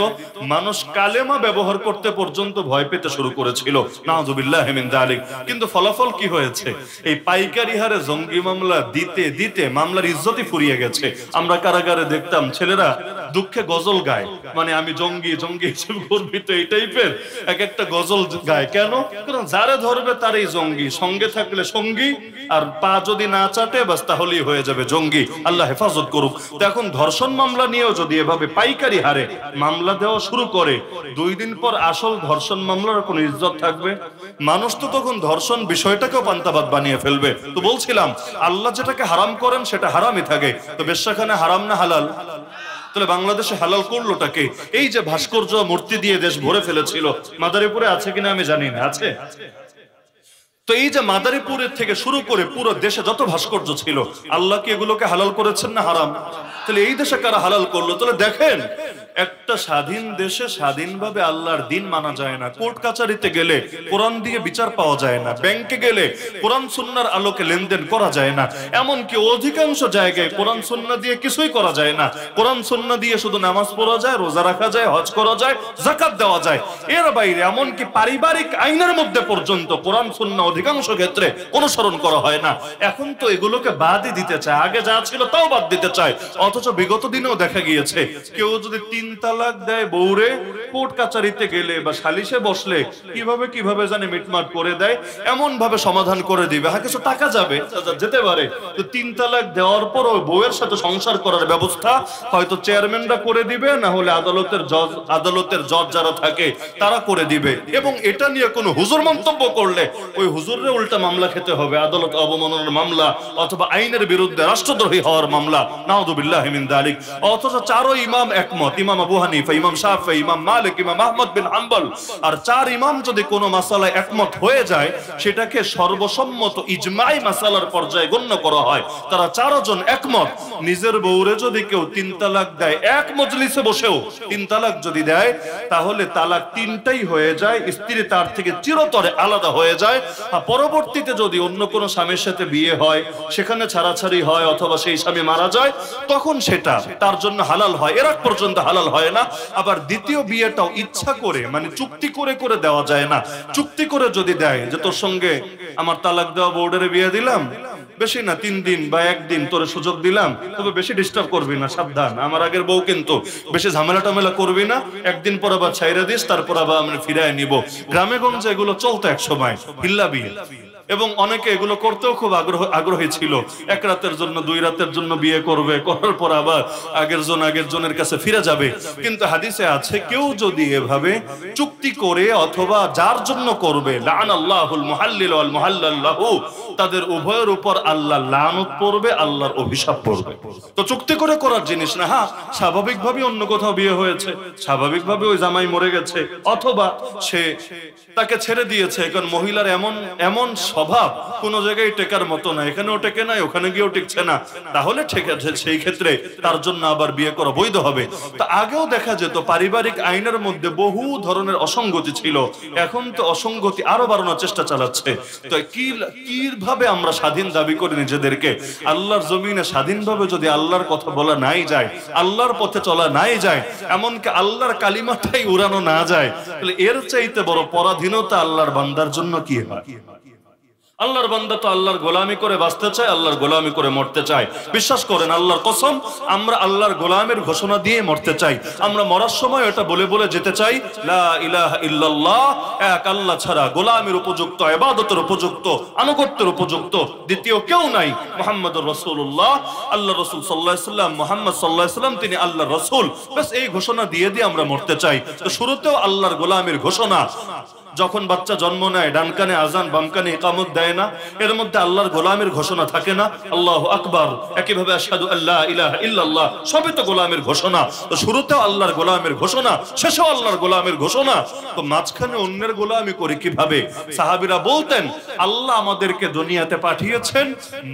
মানুষ কালেমা ব্যবহার করতে পর্যন্ত ভয় পেতে শুরু করেছিল, নাউযুবিল্লাহি মিন যালিক। কিন্তু ফলাফল কি হয়েছে? এই পাইকারি হারে জঙ্গি মামলা দিতে দিতে মামলার ইজ্জতই ফুরিয়ে গেছে। আমরা কারাগারে দেখতাম ছেলেরা দুঃখে গজল গায়, মানে আমি জঙ্গি জঙ্গি হিসেবে গর্বিত, এই টাইপের এক একটা গজল গায়। কেন? কারণ যারে ধরবে তারই জঙ্গি, সঙ্গে থাকলে সঙ্গী, আর পা যদি না চাটে বাস তাহলেই হয়ে যাবে জঙ্গি। আল্লাহ হেফাজত করুক। তো এখন ধর্ষণ মামলা নিয়েও যদি এভাবে পাইকারি হারে মামলা দেওয়া শুরু করে, 2 দিন পর আসল ধর্ষণ মামলার কোনো ইজ্জত থাকবে? মানুষ তো তখন ধর্ষণ বিষয়টাকেও পান্তাবাদ বানিয়ে ফেলবে। তো বলছিলাম আল্লাহ যেটাকে হারাম করেন সেটা হারামই থাকে। তো বেশ্যাখানা হারাম না হালাল? তাহলে বাংলাদেশে হালাল করলোটাকে? এই যে ভাস্কর্য মূর্তি দিয়ে দেশ ভরে ফেলেছিল, মাদারীপুরে আছে কিনা আমি জানি না, আছে? তো এই যে মাদারীপুরের থেকে শুরু করে পুরো দেশে যত ভাস্কর্য ছিল, আল্লাহ কি এগুলোকে হালাল করেছেন না হারাম? তাহলে এই দেশে কারা হালাল করলো? তাহলে দেখেন, একটা স্বাধীন দেশে স্বাধীনভাবে আল্লাহর দিন মানা যায় না, কোর্ট কাচারিতে গেলে কোরআন দিয়ে বিচার পাওয়া যায় না, ব্যাংকে গেলে কোরআন সুন্নাহর আলোকে লেনদেন করা যায় না, এমনকি অধিকাংশ জায়গায় কোরআন সুন্নাহ দিয়ে কিছুই করা যায় না। কোরআন সুন্নাহ দিয়ে শুধু নামাজ পড়া যায়, রোজা রাখা যায়, হজ করা যায়, যাকাত দেওয়া যায়, এর বাইরে এমনকি পারিবারিক আইনের মধ্যে পর্যন্ত কোরআন সুন্নাহ অধিকাংশ ক্ষেত্রে অনুসরণ করা হয় না। এখন তো এগুলোকে বাদই দিতে চায়, আগে যা ছিল তাও বাদ দিতে চায়। অথচ বিগত দিনেও দেখা গিয়েছে কেউ যদি 3 তালাক দেয় বউরে, কোর্ট কাচারিতে গেলে বা সালিশে বসলে কিভাবে কিভাবে জানে মিটমাট করে দেয়, এমন ভাবে সমাধান করে দিবে, হ্যাঁ কিছু টাকা যাবে, যেতে পারে। তো 3 তালাক দেওয়ার পর ওই বউয়ের সাথে সংসার করার ব্যবস্থা হয়তো চেয়ারম্যানরা করে দিবে, না হলে আদালতের জজ যারা থাকে তারা করে দিবে। এবং এটা নিয়ে কোনো হুজুর মন্তব্য করলে ওই হুজুরে উল্টা মামলা খেতে হবে, আদালত অবমাননার মামলা অথবা আইনের বিরুদ্ধে রাষ্ট্রদ্রোহী হওয়ার মামলা, নাউযুবিল্লাহি মিন যালিক। অথচ 4 ইমাম একমত, ইমাম আবু হানিফা, ইমাম শাফিঈ, ইমাম মালিক, ইমাম আহমদ বিন হাম্বল, আর 4 ইমাম যদি কোনো মাসালায় একমত হয়ে যায় সেটাকে সর্বসম্মত ইজমাই মাসালার পর্যায়ে গণ্য করা হয়। তারা 4 জন একমত, নিজের বউরে যদি কেউ 3 তালাক দেয়, এক মজলিসে বসেও 3 তালাক যদি দেয়, তাহলে তালাক 3টাই হয়ে যায়, স্ত্রী তার থেকে চিরতরে আলাদা হয়ে যায়। আর পরবর্তীতে যদি অন্য কোনো স্বামীর সাথে বিয়ে হয়, সেখানে ছাড়াছাড়ি হয় অথবা সেই স্বামী মারা যায়, তখন সেটা তার জন্য হালাল হয়, এর আগ পর্যন্ত হালাল হয় না। আবার দ্বিতীয় বিয়েটাও ইচ্ছা করে, মানে চুক্তি করে করে দেওয়া যায় না। চুক্তি করে যদি দেয় যে তোর সঙ্গে আমার তালাক দেওয়া বোর্ডের বিয়ে দিলাম, বেশি না 3 দিন বা 1 দিন তোরে সুযোগ দিলাম, তবে বেশি ডিস্টার্ব করবি না, সাবধান, আমার আগের বউ কিন্তু, বেশি ঝামেলা টামেলা করবি না, 1 দিন পর আবার ছাইরা দিস, তারপর আবার আমি ফিরায় নিব। গ্রামে গঞ্জে এগুলো চলতো এক সময়, হিল্লা বিয়ে, এবং অনেকে এগুলো করতেও খুব আগ্রহী ছিল। 1 রাতের জন্য 2 রাতের জন্য বিয়ে করবে, করার পর আবার আগের জনের কাছে ফিরে যাবে। কিন্তু হাদিসে আছে কেউ যদি এভাবে চুক্তি করে অথবা যার জন্য করবে, লাআনাল্লাহুল মুহাল্লিল ওয়াল মুহাল্লাল লাহু, তাদের উভয়ের উপর আল্লাহ লানত পড়বে, আল্লাহর অভিশাপ পড়বে। তো চুক্তি করে করার জিনিস না। হ্যাঁ, স্বাভাবিকভাবে অন্য কোথাও বিয়ে হয়েছে, স্বাভাবিকভাবে ওই জামাই মরে গেছে, অথবা সে তাকে ছেড়ে দিয়েছে, কারণ মহিলার এমন স্বভাব কোনো জায়গায় টেকার মতো না, এখানেও টেকে নাই, ওখানে গিয়েও টিকছে না, তাহলে ঠিক আছে, সেই ক্ষেত্রে তার জন্য আবার বিয়ে করা বৈধ হবে। তা আগেও দেখা যেত পারিবারিক আইনের মধ্যে বহু ধরনের অসঙ্গতি ছিল, এখন তো অসঙ্গতি আরো বাড়ানোর চেষ্টা চালাচ্ছে। তো কিভাবে আমরা স্বাধীন দাবি করি নিজেদেরকে? আল্লাহর জমিনে স্বাধীনভাবে যদি আল্লাহর কথা বলা নাই যায়, আল্লাহর পথে চলা নাই যায়, এমনকি আল্লাহর কালিমাটাই উড়ানো না যায়, তাহলে এর চাইতে বড় পরাধীনতা আল্লাহর বান্দার জন্য কি হয়? আল্লাহর বান্দা তো আল্লাহর গোলামি করে বাঁচতে চায়, আল্লাহর গোলামি করে মরতে চায়। বিশ্বাস করেন, আল্লাহর কসম, আমরা আল্লাহর গোলামের ঘোষণা দিয়ে মরতে চাই। আমরা মরার সময় এটা বলে বলে যেতে চাই, লা ইলাহা ইল্লাল্লাহ, এক আল্লাহ ছাড়া গোলামের উপযুক্ত, ইবাদতের উপযুক্ত, আনুগত্যের উপযুক্ত দ্বিতীয় কেউ নাই, মুহাম্মদুর রাসূলুল্লাহ। আল্লাহ রাসূল সাল্লাল্লাহু আলাইহি সাল্লাম, মুহাম্মদ সাল্লাল্লাহু আলাইহি সাল্লাম, তিনি আল্লাহর রাসূল। বাস এই ঘোষণা দিয়ে দিয়ে আমরা মরতে চাই। তো শুরুতেও আল্লাহর গোলামের ঘোষণা। যখন বাচ্চা জন্ম নেয়, ডান কানে আজান, বাম কানে ইকামত দেয় না, এর মধ্যে আল্লাহর গোলামের ঘোষণা থাকে না? আল্লাহু আকবার, একইভাবে আশহাদু আল্লা ইলাহা ইল্লাল্লাহ, সবই তো গোলামের ঘোষণা। তো শুরুতেও আল্লাহর গোলামের ঘোষণা, শেষেও আল্লাহর গোলামের ঘোষণা। তো মাঝখানে অন্যের গোলামি করি কিভাবে? সাহাবীরা বলতেন, আল্লাহ আমাদেরকে দুনিয়াতে পাঠিয়েছেন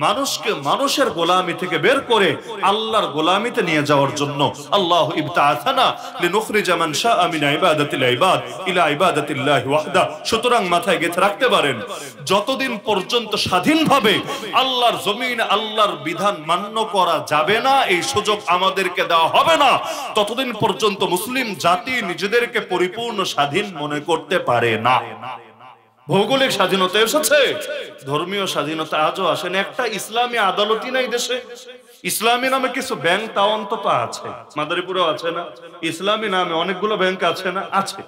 মানুষকে মানুষের গোলামি থেকে বের করে আল্লাহর গোলামিতে নিয়ে যাওয়ার জন্য। আল্লাহু ইবতাআসানা লিনুখরিজা মান শাআ মিন ইবাদাতিল ইবাদ ইলা ইবাদাতিল্লাহি ওয়াহদা। সুতরাং মাথায় গেঁথে রাখতে পারেন, যতদিন পর্যন্ত স্বাধীনভাবে আল্লাহর জমিনে আল্লাহর বিধান মান্য করা যাবে না, এই সুযোগ আমাদেরকে দেওয়া হবে না, ততদিন পর্যন্ত মুসলিম জাতি নিজেদেরকে পরিপূর্ণ স্বাধীন মনে করতে পারে না। ভৌগোলিক স্বাধীনতা এসেছে, ধর্মীয় স্বাধীনতা আজও আসেনি। একটা ইসলামী আদালতই নাই দেশে। ইসলামী নামে কিছু ব্যাংক তাও অন্তত আছে, মাদারীপুরেও আছে না? ইসলামী নামে অনেকগুলো ব্যাংক আছে না? আছে।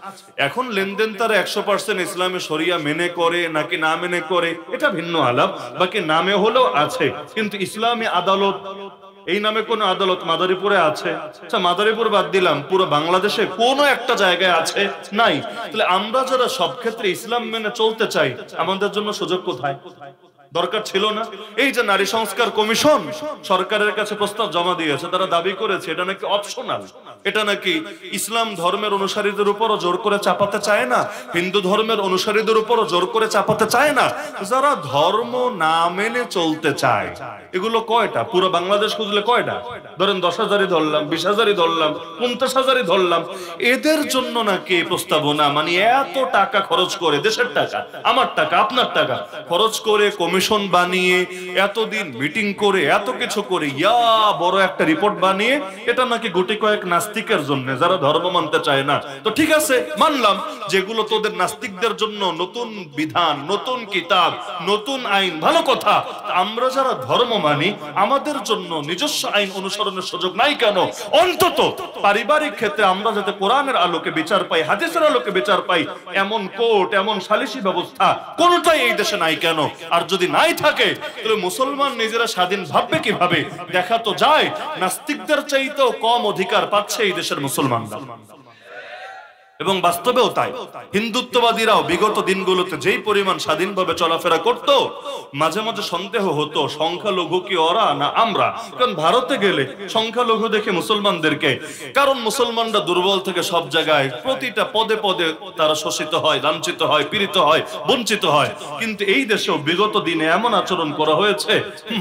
এখন লেনদেন তারা 100% ইসলামী শরিয়া মেনে করে নাকি না মেনে করে, এটা ভিন্ন আলাপ। বাকি নামে হলেও আছে, কিন্তু ইসলামী আদালত এই নামে কোন আদালত মাদারীপুরে আছে? আচ্ছা, মাদারীপুর বাদ দিলাম, পুরো বাংলাদেশে কোনো একটা জায়গায় আছে? নাই। তাহলে আমরা যারা সব ক্ষেত্রে ইসলাম মেনে চলতে চাই, আমাদের জন্য সুযোগ কোথায়? দরকার ছিল না? এই যে নারী সংস্কার কমিশন সরকারের কাছে প্রস্তাব জমা দিয়েছে, তারা দাবি করেছে এটা নাকি অপশনাল, এটা নাকি ইসলাম ধর্মের অনুসারীদের উপরও জোর করে চাপাতে চায় না, হিন্দু ধর্মের অনুসারীদের উপরও জোর করে চাপাতে চায় না। যারা ধর্ম না মেনে চলতে চায়, এগুলো কয়টা? পুরো বাংলাদেশ খুঁজলে কয়টা? ধরেন 10,000-ই ধরলাম, 20,000-ই ধরলাম, 50,000-ই ধরলাম। এদের জন্য নাকি প্রস্তাবনা, মানে এত টাকা খরচ করে, দেশের টাকা, আমার টাকা, আপনার টাকা খরচ করে কমিশন বানিয়ে, এতদিন মিটিং করে, এত কিছু করে, ইয়া বড় একটা রিপোর্ট বানিয়ে, এটা নাকি গুটি কয়েক নাস্তিকের জন্য, যারা ধর্ম মানতে চায় না। তো ঠিক আছে, মানলাম যেগুলো তোদের নাস্তিকদের জন্য নতুন বিধান, নতুন কিতাব, নতুন আইন, ভালো কথা। আমরা যারা ধর্ম মানি, আমাদের জন্য নিজস্ব আইন অনুসরণের সুযোগ নাই কেন? অন্তত পারিবারিক ক্ষেত্রে আমরা যাতে কোরআনের আলোকে বিচার পাই, হাদিসের আলোকে বিচার পাই, এমন কোর্ট, এমন সালিসি ব্যবস্থা কোনটাই এই দেশে নাই কেন? আর যদি নাই থাকে, তাহলে মুসলমান নিজেরা স্বাধীন ভাববে কিভাবে? দেখা তো যায় নাস্তিকদের চাইতেও কম অধিকার পাচ্ছে এই দেশের মুসলমানরা, এবং বাস্তবেও তাই। হিন্দুত্ববাদীরাও বিগত দিনগুলোতে যেই পরিমাণ স্বাধীনভাবে চলাফেরা করত, মাঝে মাঝে সন্দেহ হতো সংখ্যালঘু কি ওরা না আমরা। কারণ ভারতে গেলে সংখ্যালঘু দেখে মুসলমানদেরকে, কারণ মুসলমানরা দুর্বল থেকে সব জায়গায় প্রতিটা পদে পদে তারা শোষিত হয়, লাঞ্ছিত হয়, পীড়িত হয়, বঞ্চিত হয়। কিন্তু এই দেশেও বিগত দিনে এমন আচরণ করা হয়েছে,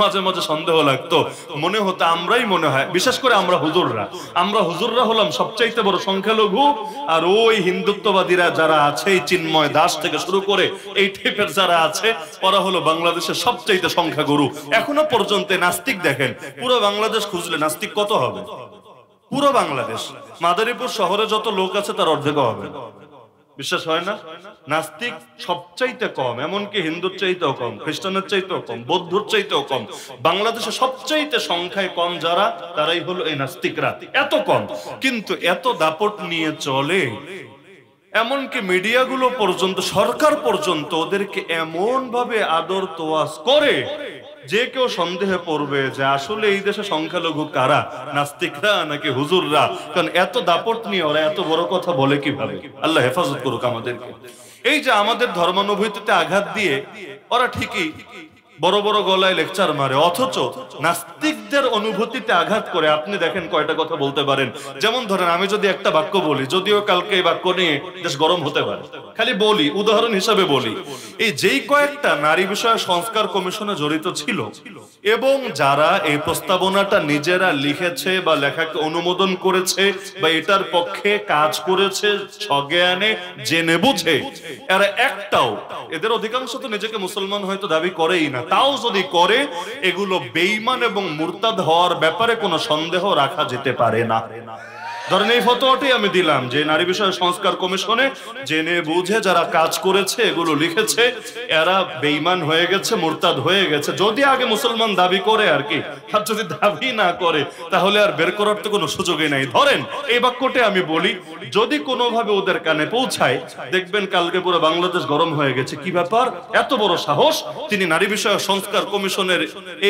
মাঝে মাঝে সন্দেহ লাগতো, মনে হতো আমরাই মনে হয়, বিশেষ করে আমরা হুজুররা হলাম সবচাইতে বড় সংখ্যালঘু। আর ওই হিন্দুত্ববাদীরা যারা আছে, চিন্ময় দাস থেকে শুরু করে এই টাইপের যারা আছে, ওরা হলো বাংলাদেশের সবচাইতে সংখ্যাগুরু। এখনো পর্যন্ত নাস্তিক দেখেন, পুরো বাংলাদেশ খুঁজলে নাস্তিক কত হবে? পুরো বাংলাদেশ, মাদারীপুর শহরে যত লোক আছে তার অর্ধেক হবে। বিশ্বাস হয় না? নাস্তিক সবচাইতে কম, এমনকি হিন্দুর চাইতেও কম, খ্রিস্টানের চাইতেও কম, বৌদ্ধর চাইতেও কম। বাংলাদেশে সবচাইতে সংখ্যায় কম যারা, তারাই হলো এই নাস্তিকরা। এত কম, কিন্তু এত দাপট নিয়ে চলে, এমনকি মিডিয়াগুলো পর্যন্ত, সরকার পর্যন্ত ওদেরকে এমন ভাবে আদর তোয়াজ করে যে কেউ সন্দেহে পড়বে যে আসলে এই দেশে সংখ্যালঘু কারা, নাস্তিকরা নাকি হুজুররা। কারণ এত দাপট নিয়ে ওরা এত বড় কথা বলে কিভাবে? আল্লাহ হেফাজত করুক আমাদেরকে। এই যে আমাদের ধর্মানুভূতিতে আঘাত দিয়ে ওরা ঠিকই বড় বড় গলায় লেকচার মারে, অথচ নাস্তিকদের অনুভূতিতে আঘাত করে। আপনি দেখেন কয়টা কথা বলতে পারেন। যেমন ধরেন আমি যদি একটা বাক্য বলি, যদিও কালকে এই বাক্য নিয়ে দেশ গরম হতে পারে, খালি বলি, উদাহরণ হিসাবে বলি, এই যেই কয়েকটা নারী বিষয় সংস্কার কমিশনে জড়িত ছিল এবং যারা এই প্রস্তাবনাটা নিজেরা লিখেছে বা লেখাকে অনুমোদন করেছে বা এটার পক্ষে কাজ করেছে সজ্ঞানে জেনে বুঝে, এরা একটাও, এদের অধিকাংশ তো নিজেকে মুসলমান হয়তো দাবি করেই না, তাও যদি করে এগুলো বেঈমান এবং মুরতাদ হওয়ার ব্যাপারে কোনো সন্দেহ রাখা যেতে পারে না। ধরেন এই ফতোয়াটি আমি দিলাম যে নারী বিষয় সংস্কার কমিশনে জেনে বুঝে যারা কাজ করেছে, এগুলো লিখেছে, এরা বেঈমান হয়ে গেছে, মুরতাদ হয়ে গেছে, যদি আগে মুসলমান দাবি করে আর কি। আর যদি দাবি না করে তাহলে আর বের করার তো কোনো সুযোগই নাই। ধরেন এই বাক্যটি আমি বলি, যদি কোনোভাবে ওদের কানে পৌঁছায়, দেখবেন কালকে পুরো বাংলাদেশ গরম হয়ে গেছে। কি ব্যাপার, এত বড় সাহস, তিনি নারী বিষয় সংস্কার কমিশনের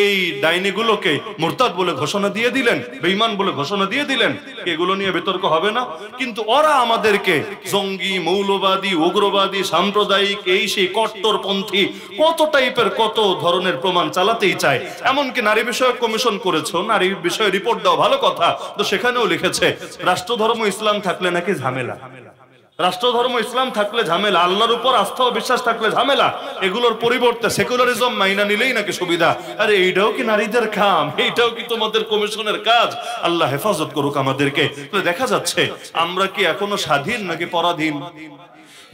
এই ডাইনিগুলোকে মুরতাদ বলে ঘোষণা দিয়ে দিলেন, বেঈমান বলে ঘোষণা দিয়ে দিলেন। এগুলো নিয়ে বিতর্ক হবে না? কিন্তু ওরা আমাদেরকে জঙ্গি, মৌলবাদী, উগ্রবাদী, সাম্প্রদায়িক, এই সেই কট্টরপন্থী কত টাইপের কত ধরনের প্রমাণ চালাতেই চায়। এমনকি নারী বিষয়ক কমিশন করেছো, নারী বিষয়ে রিপোর্ট দাও, ভালো কথা, তো সেখানেও লিখেছে রাষ্ট্রধর্ম ইসলাম থাকলে নাকি ঝামেলা, রাষ্ট্রধর্ম ইসলাম থাকলে ঝামেলা, আল্লাহর উপর আস্থা ও বিশ্বাস থাকলে ঝামেলা, এগুলোর পরিবর্তে সেকুলারিজম মাইনা নিলেই নাকি সুবিধা। আরে এইটাও কি নারীদের কাম? এইটাও কি তোমাদের কমিশনের কাজ? আল্লাহ হেফাজত করুক আমাদেরকে। দেখা যাচ্ছে আমরা কি এখনো স্বাধীন নাকি পরাধীন?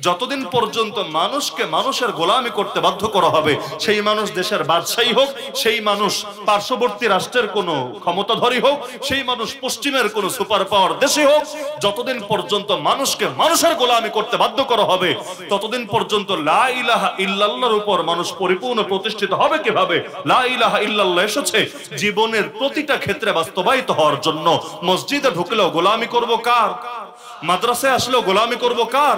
যতদিন পর্যন্ত মানুষকে মানুষের গোলামি করতে বাধ্য করা হবে, সেই মানুষ দেশের বাদশাহী হোক, সেই মানুষ পার্শ্ববর্তী রাষ্ট্রের কোনো ক্ষমতাধরী হোক, সেই মানুষ পশ্চিমের কোনো সুপার পাওয়ার দেশে হোক, যতদিন পর্যন্ত মানুষকে মানুষের গোলামি করতে বাধ্য করা হবে, ততদিন পর্যন্ত লা ইলাহা ইল্লাল্লাহর উপর মানুষ পরিপূর্ণ প্রতিষ্ঠিত হবে। কিভাবে? লা ইলাহা ইল্লাল্লাহ এসেছে জীবনের প্রতিটা ক্ষেত্রে বাস্তবায়িত হওয়ার জন্য। মসজিদে ঢুকলেও গোলামি করব কার? মাদ্রাসায় আসলেও গোলামি করব কার?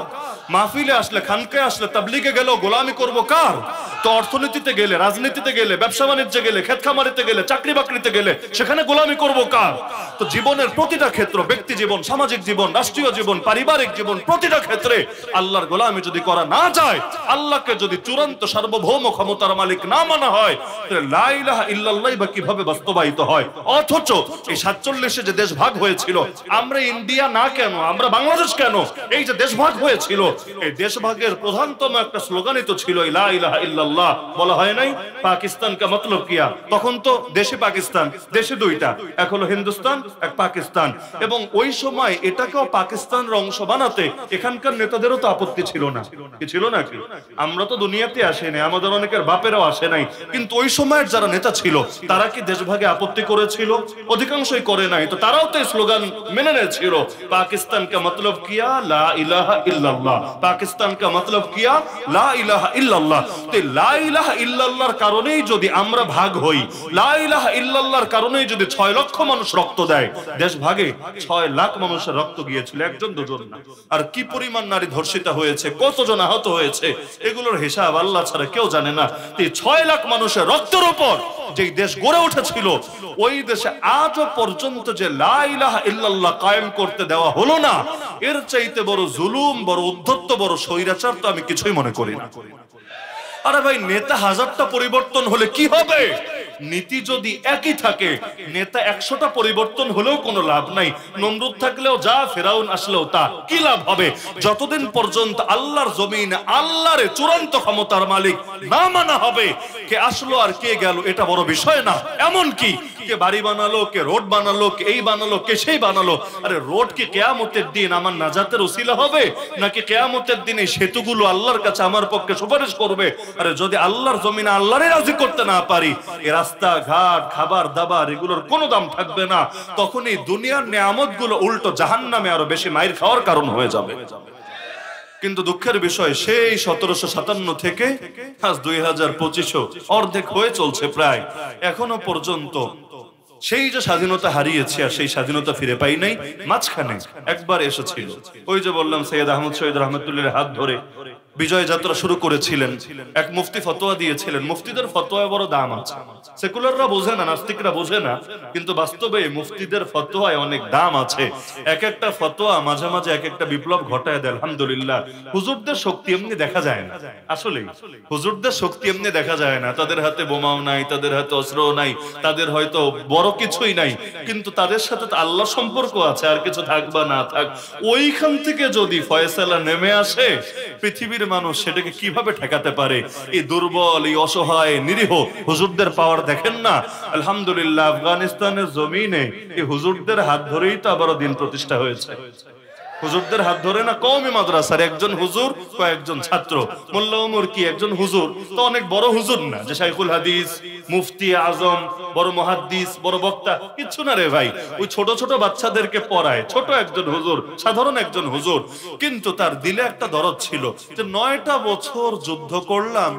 মাহফিলে আসলে, খানকে আসলে, তাবলিগে গেলেও গোলামি করব কার? তো অর্থনীতিতে গেলে, রাজনীতিতে গেলে, ব্যবসা বাণিজ্যে গেলে, ক্ষেত খামারিতে গেলে, চাকরি বাকরিতে গেলে সেখানে গোলামি করব কার? তো জীবনের প্রতিটা ক্ষেত্র, ব্যক্তি জীবন, সামাজিক জীবন, রাষ্ট্রীয় জীবন, পারিবারিক জীবন, প্রতিটা ক্ষেত্রে আল্লাহর গোলামি যদি করা না যায়, আল্লাহকে যদি চূড়ান্ত সার্বভৌম ক্ষমতার মালিক না মানা হয়, তাহলে লা ইলাহা ইল্লাল্লাহ বা কিভাবে বাস্তবায়িত হয়? অথচ এই 47-এ যে দেশ ভাগ হয়েছিল, আমরা ইন্ডিয়া না কেন, আমরা বাংলাদেশ কেন, এই যে দেশ ভাগ হয়েছিল, এই দেশ ভাগের প্রধানতম একটা স্লোগানই তো ছিল লা ইলাহা ইল্লাল্লাহ। বলা হয় নাই পাকিস্তান কা মতলব কিয়া? তখন তো দেশে পাকিস্তান, দেশে দুইটা, এক হলো হিন্দুস্তান, এক পাকিস্তান। এবং ওই সময় এটাকেও পাকিস্তানের অংশ বানাতে এখানকার নেতাদেরও তো আপত্তি ছিল না, কি ছিল নাকি? আমরা তো দুনিয়াতে আসি নাই, আমাদের অনেকের বাপেরাও আসে নাই, কিন্তু ওই সময়ের যারা নেতা ছিল তারা কি দেশভাগে আপত্তি করেছিল? অধিকাংশই করে নাই। তো তারাও তো এই স্লোগান মেনে নিয়েছিল, পাকিস্তান কা মতলব কিয়া লা ইলাহা ইল্লাল্লাহ, পাকিস্তান কা মতলব কিয়া লা ইলাহা ইল্লাল্লাহ। তো লা ইলাহা ইল্লাল্লাহর কারণেই যদি আমরা ভাগ হই, লা ইলাহা ইল্লাল্লাহর কারণেই যদি 6 লক্ষ মানুষ রক্ত দেয়, দেশ ভাগে 6 লাখ মানুষের রক্ত গিয়েছিল, একজন দুজন না। আর কি পরিমাণ নারী ধর্ষিতা হয়েছে, কতজন আহত হয়েছে, এগুলোর হিসাব আল্লাহ ছাড়া কেউ জানে না। এই 6 লাখ মানুষের রক্তের উপর যেই দেশ গড়ে উঠেছিল, ওই দেশে আজও পর্যন্ত যে লা ইলাহা ইল্লাল্লাহ কায়েম করতে দেওয়া হলো না, এর চাইতে বড় জুলুম, বড় উদ্ধত্ত, বড় স্বৈরাচার তো আমি কিছুই মনে করি না। আরে ভাই, নেতা হাজারটা পরিবর্তন হলে কি হবে? নীতি যদি একই থাকে, নেতা 100টা পরিবর্তন হলেও কোনো লাভ নাই। নমরুদ থাকলেও যা, ফেরাউন আসলেও তা, কি লাভ হবে? যতদিন পর্যন্ত আল্লাহর জমিন আল্লাহর চূড়ান্ত ক্ষমতার মালিক না মানা হবে, কে আসলো আর কে গেল এটা বড় বিষয় না। এমন কি কে বাড়ি বানালো, কে রোড বানালো, কে এই বানালো, কে সেই বানালো, আরে রোড কি কিয়ামতের দিন আমার নাজাতের উসিলা হবে, নাকি কিয়ামতের দিন এই সেতুগুলো আল্লাহর কাছে আমার পক্ষে সুপারিশ করবে? আরে যদি আল্লাহর জমিনে আল্লাহরই রাজি করতে না পারি, এ রাস্তা ঘাট, খাবার দাবার, এগুলোর কোনো দাম থাকবে না। তখন এই দুনিয়ার নিয়ামত গুলো উল্টো জাহান্নামে আরো বেশি মাইর খাওয়ার কারণ হয়ে যাবে। কিন্তু দুঃখের বিষয়, সেই 1757 থেকে আজ 2025 অর্ধেক হয়ে চলছে প্রায়, এখনো পর্যন্ত সেই যে স্বাধীনতা হারিয়েছে আর সেই স্বাধীনতা ফিরে পাই নাই। মাঝখানে একবার এসেছিল, ওই যে বললাম সৈয়দ আহমদ শহীদ রহমতুল্লাহর হাত ধরে বিজয় যাত্রা শুরু করেছিলেন। এক মুফতি ফতোয়া দিয়েছিলেন, মুফতিদের ফতোয়ায় বড় দাম আছে। সেকুলাররা বোঝে না, নাস্তিকরা বোঝে না, কিন্তু বাস্তবে মুফতিদের ফতোয়ায় অনেক দাম আছে। এক একটা ফতোয়া মাঝে মাঝে এক একটা বিপ্লব ঘটায় দেয়। আলহামদুলিল্লাহ, হুজুরদের শক্তি এমনি দেখা যায় না। আসলে হুজুরদের শক্তি এমনি দেখা যায় না। তাদের হাতে বোমাও নাই, তাদের হাতে অস্ত্রও নাই, তাদের হয়তো বড় কিছুই নাই, কিন্তু তাদের সাথে তো আল্লাহ সম্পর্ক আছে। আর কিছু থাক বা না থাক, ওইখান থেকে যদি ফয়সালা নেমে আসে, পৃথিবীর মানুষ সেটাকে কিভাবে ঠেকাতে পারে? এই দুর্বল, এই অসহায়, নিরীহ হুজুরদের পাওয়ার দেখেন না। আলহামদুলিল্লাহ, আফগানিস্তানের জমিনে এই হুজুরদের হাত ধরেই তো আবারও দিন প্রতিষ্ঠা হয়েছে। হুজুরদের হাত ধরে না, কওমি মাদ্রাসার একজন হুজুর, কয়েকজন ছাত্র। মোল্লা ওমর কি একজন হুজুর? তো অনেক বড় হুজুর না যে শাইখুল হাদিস, মুফতি আজম, বড় মুহাদ্দিস, বড় বক্তা, কিচ্ছু না রে ভাই। ওই ছোট ছোট বাচ্চাদেরকে পড়ায়, ছোট একজন হুজুর, সাধারণ একজন হুজুর। কিন্তু তার দিলে একটা দরদ ছিল যে 9টা বছর যুদ্ধ করলাম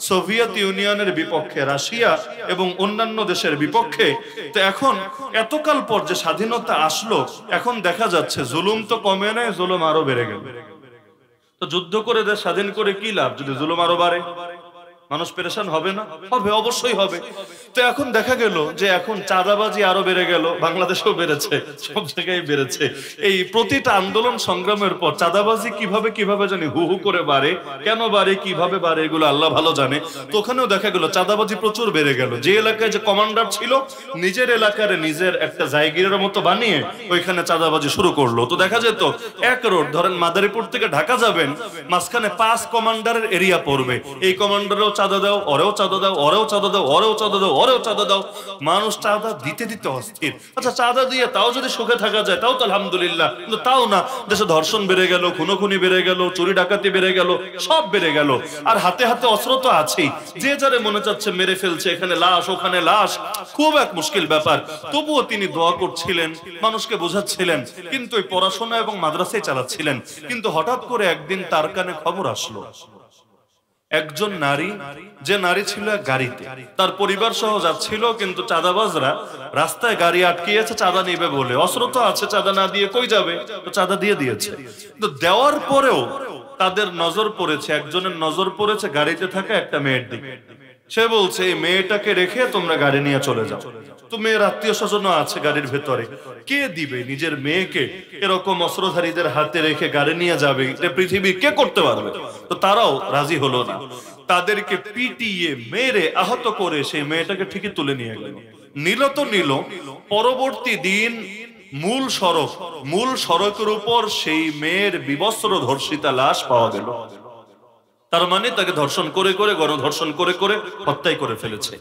সোভিয়েত ইউনিয়নের বিপক্ষে, রাশিয়া এবং অন্যান্য দেশের বিপক্ষে। তো এখন এতকাল পর যে স্বাধীনতা আসলো, এখন দেখা যাচ্ছে জুলুম তো কমে নাই, জুলুম আরো বেড়ে গেল। তো যুদ্ধ করে দেশ স্বাধীন করে কি লাভ যদি জুলুম আরো বাড়ে? মানুষ পেরেশান হবে না? হবে, অবশ্যই হবে। তো এখন দেখা গেল যে এখন চাঁদাবাজি আরো বেড়ে গেল, বাংলাদেশেও বেড়েছে, সব জায়গায় বেড়েছে। এই প্রতিটা আন্দোলন সংগ্রামের পর চাঁদাবাজি কিভাবে কিভাবে জানি হু হু করে বাড়ে। কেন বাড়ে, কিভাবে বাড়ে, এগুলো আল্লাহ ভালো জানে। তো ওখানেও দেখা গেল চাঁদাবাজি প্রচুর বেড়ে গেল। যে এলাকায় যে কমান্ডার ছিল, নিজের এলাকার নিজের একটা জায়গিরের মতো বানিয়ে ওইখানে চাঁদাবাজি শুরু করলো। তো দেখা যেত এক রোড ধরেন মাদারীপুর থেকে ঢাকা যাবেন, মাঝখানে 5 কমান্ডারের এরিয়া পড়বে। এই কমান্ডারও চাঁদা দাও, ওরেও চাঁদা দাও, ওরেও চাঁদা দাও, ওরেও চাঁদা দাও, ওরেও চাঁদা দাও। মানুষ চাঁদা দিতে দিতে অস্থির। আচ্ছা, চাঁদা দিয়ে তাও যদি সুখে থাকা যায় তাও তো আলহামদুলিল্লাহ, কিন্তু তাও না। দেশে ধর্ষণ বেড়ে গেল, খুনোখুনি বেড়ে গেল, চুরি ডাকাতি বেড়ে গেল, সব বেড়ে গেল। আর হাতে হাতে অস্ত্র তো আছেই, যে যারে মনে চাচ্ছে মেরে ফেলছে, এখানে লাশ, ওখানে লাশ। খুব এক মুশকিল ব্যাপার। তবুও তিনি দোয়া করছিলেন, মানুষকে বোঝাচ্ছিলেন, কিন্তু এই পড়াশোনা এবং মাদ্রাসায় চালাচ্ছিলেন। কিন্তু হঠাৎ করে একদিন তার কানে খবর আসলো, একজন নারী, যে নারী ছিল এক গাড়িতে, তার পরিবার সহ যাচ্ছিল, কিন্তু চাঁদাবাজরা রাস্তায় গাড়ি আটকিয়েছে চাঁদা নিবে বলে। অস্ত্র তো আছে, চাঁদা না দিয়ে কই যাবে? তো চাঁদা দিয়ে দিয়েছে। তো দেওয়ার পরেও তাদের নজর পড়েছে, একজনের নজর পড়েছে গাড়িতে থাকা একটা মেয়ের দিকে। সে বলছে, এই মেয়েটাকে রেখে তোমরা গাড়ি নিয়ে চলে যাও। তো মেয়ের আত্মীয় স্বজনও আছে গাড়ির ভেতরে, কে দিবে নিজের মেয়েকে এরকম অস্ত্রধারীদের হাতে রেখে গাড়ি নিয়ে যাবে? এটা পৃথিবী কে করতে পারবে? তো তারাও রাজি হলো না। তাদেরকে পিটিয়ে মেরে আহত করে সেই মেয়েটাকে ঠিকই তুলে নিয়ে গেল। নিল তো নিল, পরবর্তী দিন মূল সড়কের উপর সেই মেয়ের বিবস্ত্র ধর্ষিতা লাশ পাওয়া গেল। তার মানে তাকে ধর্ষণ করে করে, গণধর্ষণ করে করে হত্যাই করে ফেলেছে।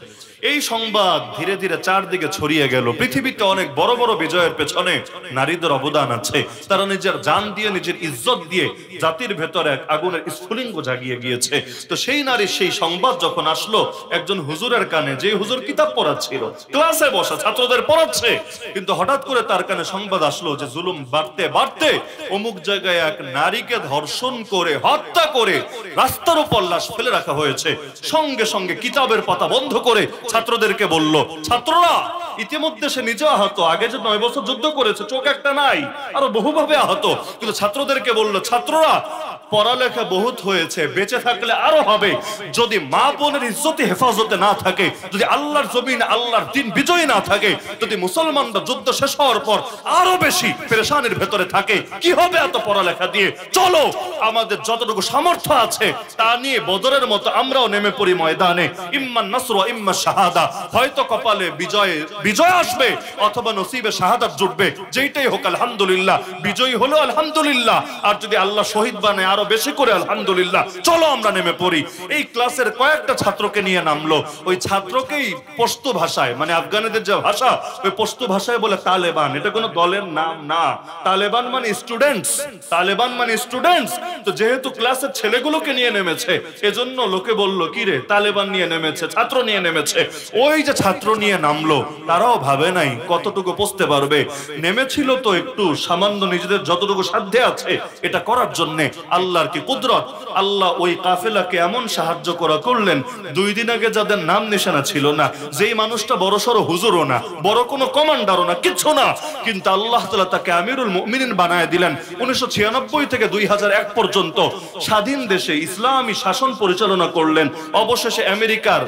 এই সংবাদ ধীরে ধীরে চারদিকে ছড়িয়ে গেল। পৃথিবীতে অনেক বড় বড় বিজয়ের পেছনে নারীদের অবদান আছে। তারা নিজের জান দিয়ে, নিজের ইজ্জত দিয়ে জাতির ভেতরে এক আগুনের স্ফুলিঙ্গ জাগিয়ে গিয়েছে। তো সেই নারীর সেই সংবাদ যখন আসলো একজন হুজুরের কানে, যে হুজুর কিতাব পড়াচ্ছিল, ক্লাসে বসা ছাত্রদের পড়াচ্ছে, কিন্তু হঠাৎ করে তার কানে সংবাদ আসলো যে জুলুম বাড়তে বাড়তে অমুক জায়গায় এক নারীকে ধর্ষণ করে, হত্যা করে রাস্তার উপর লাশ ফেলে রাখা হয়েছে। সঙ্গে সঙ্গে কিতাবের পাতা বন্ধ করে ছাত্রদেরকে বলল, ছাত্ররা, ইতিমধ্যে সে নিজে আহত, আগে যে 9 বছর যুদ্ধ করেছে, চোখ একটা নাই, আরো বহুভাবে আহত। কিন্তু ছাত্রদেরকে বলল, ছাত্ররা, পড়ালেখা বহুত হয়েছে, বেঁচে থাকলে আরো হবে। যদি মা বোনের ইজ্জতে হেফাজতে না থাকে, যদি আল্লাহর জমিন, আল্লাহর দিন বিজয়ী না থাকে, যদি মুসলমানরা যুদ্ধ শেষ হওয়ার পর আরো বেশি পেরেশানির ভেতরে থাকে, কি হবে এত পড়ালেখা দিয়ে? চলো, আমাদের যতটুকু সামর্থ্য আছে তা নিয়ে বদরের মতো আমরাও নেমে পড়ি ময়দানে। ইম্মান নাসর ওয়া ইম্মা শাহাদা, হয়তো কপালে বিজয় আসবে অথবা নসিবে শাহাদাত জুটবে। যেইটাই হোক আলহামদুলিল্লাহ, বিজয়ী হলো আলহামদুলিল্লাহ, আর যদি আল্লাহ শহীদ বানায় আরো বেশি করে আলহামদুলিল্লাহ। চলো আমরা নেমে পড়ি। এই ক্লাসের কয়েকটা ছাত্রকে নিয়ে নামলো। ওই ছাত্রকেই পশতু ভাষায়, মানে আফগানিদের যে ভাষা, ওই পশতু ভাষায় বলে তালেবান। এটা কোনো দলের নাম না, তালেবান মানে স্টুডেন্টস, তালেবান মানে স্টুডেন্টস। তো যেহেতু ক্লাসের ছেলেগুলোকে নিয়ে নেমেছে, এজন্য লোকে বলল, কি রে, তালেবান নিয়ে নেমেছে, ছাত্র নিয়ে নেমেছে। ওই যে ছাত্র নিয়ে নামলো, তারাও ভাবে নাই কতটুকু পৌঁছতে পারবে। নেমেছিল তো একটু সামান্য নিজেদের যতটুকু সাধ্যে আছে এটা করার জন্য। আল্লাহ আল্লাহর কি কুদরত। আল্লাহ ওই কাফেলাকে এমন সাহায্য করলেন, 2 দিন আগে যাদের নাম নিশানা ছিল না, যেই মানুষটা বড় সড়ো হুজুরও না, বড় কোনো কমান্ডারও না, কিচ্ছু না, কিন্তু আল্লাহ তাআলা তাকে আমিরুল মুমিনিন বানায় দিলেন। 1996 থেকে 2001 পর্যন্ত স্বাধীন দেশে ইসলামী শাসন পরিচালনা করলেন। অবশেষে আমেরিকার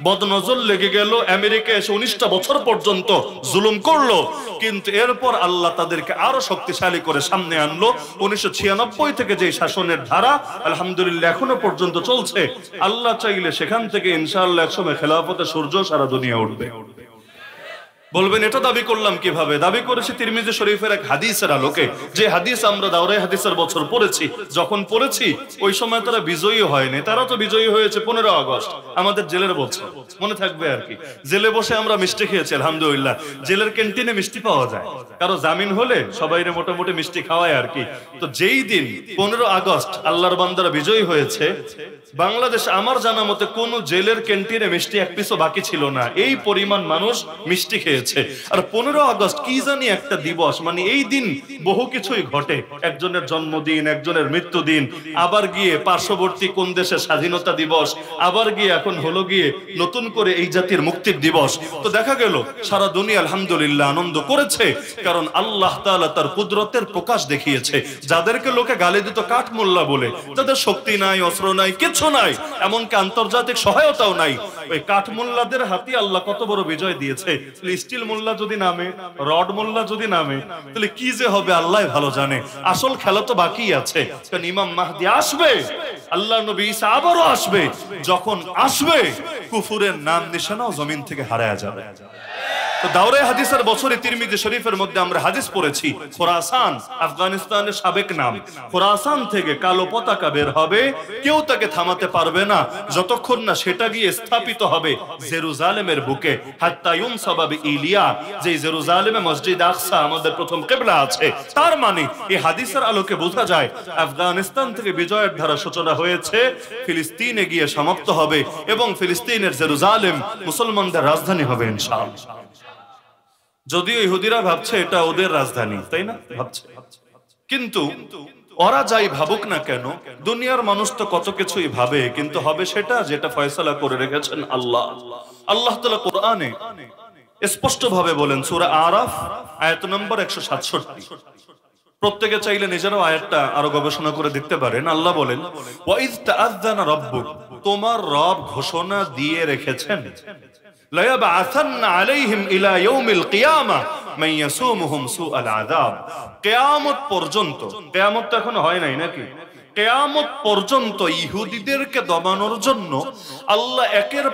বদনজর লেগে গেল, আমেরিকা এসে 19টা বছর পর্যন্ত জুলুম করলো, কিন্তু এরপর আল্লাহ তাদেরকে আরো শক্তিশালী করে সামনে আনলো। 1996 থেকে যে শাসনের ধারা আলহামদুলিল্লাহ এখনো পর্যন্ত চলছে। আল্লাহ চাইলে সেখান থেকে ইনশাআল্লাহ একসময় খেলাফতের সূর্য সারা দুনিয়া উঠবে। বলবেন এটা দাবি করলাম কিভাবে? দাবি করেছি তিরমিজি শরীফের এক হাদিসের আলোকে, যে হাদিস আমরা দাওরায়ে হাদিসের বছর পড়েছি। যখন পড়েছি ওই সময় তারা বিজয়ী হয়নি, তারা তো বিজয়ী হয়েছে 15 আগস্ট আমাদের জেলের বছর, মনে থাকবে আর কি। জেলে বসে আমরা মিষ্টি খেয়েছি আলহামদুলিল্লাহ। জেলের ক্যান্টিনে মিষ্টি পাওয়া যায়, কারো জামিন হলে সবাইরে মোটামুটি মিষ্টি খাওয়ায় আর কি। তো যেই দিন 15 আগস্ট আল্লাহর বান্দারা বিজয়ী হয়েছে, বাংলাদেশ আমার জানা মতে কোন জেলের ক্যান্টিনে মিষ্টি এক পিসও বাকি ছিল না, এই পরিমাণ মানুষ মিষ্টি খেয়েছে। আর 15 আগস্ট কি জানি একটা দিবস, মানে এই দিন বহু কিছুই ঘটে, একজনের জন্মদিন, একজনের মৃত্যুদিন, আবার গিয়ে পার্শ্ববর্তী কোন দেশের স্বাধীনতা দিবস, আবার গিয়ে এখন হলো গিয়ে নতুন করে এই জাতির মুক্তির দিবস। তো দেখা গেল সারা দুনিয়া আলহামদুলিল্লাহ আনন্দ করেছে, কারণ আল্লাহ তাআলা তার কুদরতের প্রকাশ দেখিয়েছে। যাদেরকে লোকে গালি দিত কাঠমোল্লা বলে, যাদের শক্তি নাই, অস্ত্র নাই, কিছু নাই, এমনকি আন্তর্জাতিক সহায়তাও নাই, ওই কাঠমোল্লাদের হাতে আল্লাহ কত বড় বিজয় দিয়েছে। স্টিল মোল্লা যদি নামে, রড মোল্লা যদি নামে, তাহলে কি যে হবে আল্লাহ ভালো জানে। আসল খেলা তো বাকি আছে, কারণ ইমাম মাহদি আসবে, আল্লাহ নবী ঈসা আবারও আসবে। যখন আসবে কুফুরের নাম নিশানাও জমিন থেকে হারায়া যাবে। তো দাওরায়ে হাদিসের বছরে তিরমিজি শরীফের মধ্যে আমরা হাদিস পড়েছি, খোরাসান আফগানিস্তানের সাবেক নাম, খোরাসান থেকে কালো পতাকা বের হবে, কেউ তাকে থামাতে পারবে না যতক্ষণ না সেটা গিয়ে স্থাপিত হবে জেরুজালেমের বুকে। হাত্তা ইউনসাবা বিইলিয়া, যে জেরুজালেমে মসজিদ আকসা আমাদের প্রথম কিবলা আছে। তার মানে এই হাদিসের আলোকে বোঝা যায় আফগানিস্তান থেকে বিজয়ের ধারা সূচনা হয়েছে, ফিলিস্তিনে গিয়ে সমাপ্ত হবে, এবং ফিলিস্তিনের জেরুজালেম মুসলমানদের রাজধানী হবে ইনশাআল্লাহ। যদিও ইহুদিরা ভাবছে এটা ওদের রাজধানী, তাই না ভাবছে, কিন্তু ওরা যাই ভাবুক না কেন, দুনিয়ার মানুষ তো কত কিছুই ভাবে, কিন্তু হবে সেটা যেটা ফয়সালা করে রেখেছেন আল্লাহ। আল্লাহ তাআলা কোরআনে স্পষ্ট ভাবে বলেন, সূরা আরাফ আয়াত নম্বর 167। প্রত্যেকে চাইলে নিজেরাও আয়াতটা আরো গবেষণা করে দেখতে পারেন। আল্লাহ বলেন, ওয়াইজ তাআযানা রাব্বুক, তোমার রব ঘোষণা দিয়ে রেখেছেন, লায়াবআসান্না আলাইহিম ইলা ইয়াউমিল কিয়ামা মান ইয়াসুমুহুম সুআল আযাব। কিয়ামত পর্যন্ত, কিয়ামত তো এখনো হয় নাই নাকি, কিয়ামত পর্যন্ত ইহুদিদেরকে দমানোর জন্য আল্লাহ একের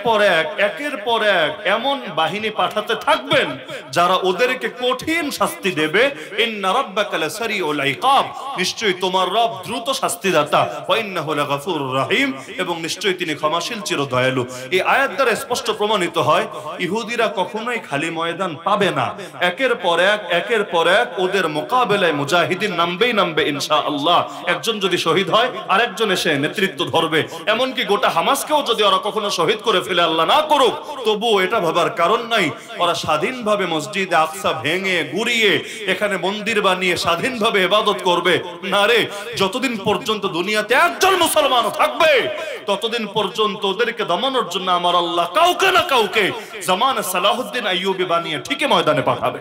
পর এক এমন বাহিনী পাঠাতে থাকবেন যারা ওদেরকে কঠিন শাস্তি দেবে। ইন্না রাব্বাকা লাসারিউল ইকাব, নিশ্চয়ই তোমার রব দ্রুত শাস্তিদাতা, ওয়া ইন্নাহু লাগাফুরুর রহিম, এবং নিশ্চয়ই তিনি ক্ষমাশীল চির দয়ালু। এই আয়াত দ্বারা স্পষ্ট প্রমাণিত হয় ইহুদিরা কখনোই খালি ময়দান পাবে না, একের পর এক ওদের মোকাবেলায় মুজাহিদিন নামবে ইনশাআল্লাহ। একজন যদি শহীদ হয় আরেকজন এসে নেতৃত্ব ধরবে, এমনকি গোটা হামাসকেও যদি ওরা কখনো শহীদ করে ফেলে, আল্লাহ না করুক, তবুও এটা ভাবার কারণ নাই ওরা স্বাধীনভাবে মসজিদে আকসা ভেঙে গুড়িয়ে এখানে মন্দির বানিয়ে স্বাধীনভাবে ইবাদত করবে না রে। যতদিন পর্যন্ত দুনিয়াতে একজন মুসলমানও থাকবে ততদিন পর্যন্ত ওদেরকে দমানোর জন্য আমার আল্লাহ কাউকে না কাউকে জামানে সালাহুদ্দিন আইয়ুবী বানিয়ে ঠিকই ময়দানে পাঠাবে।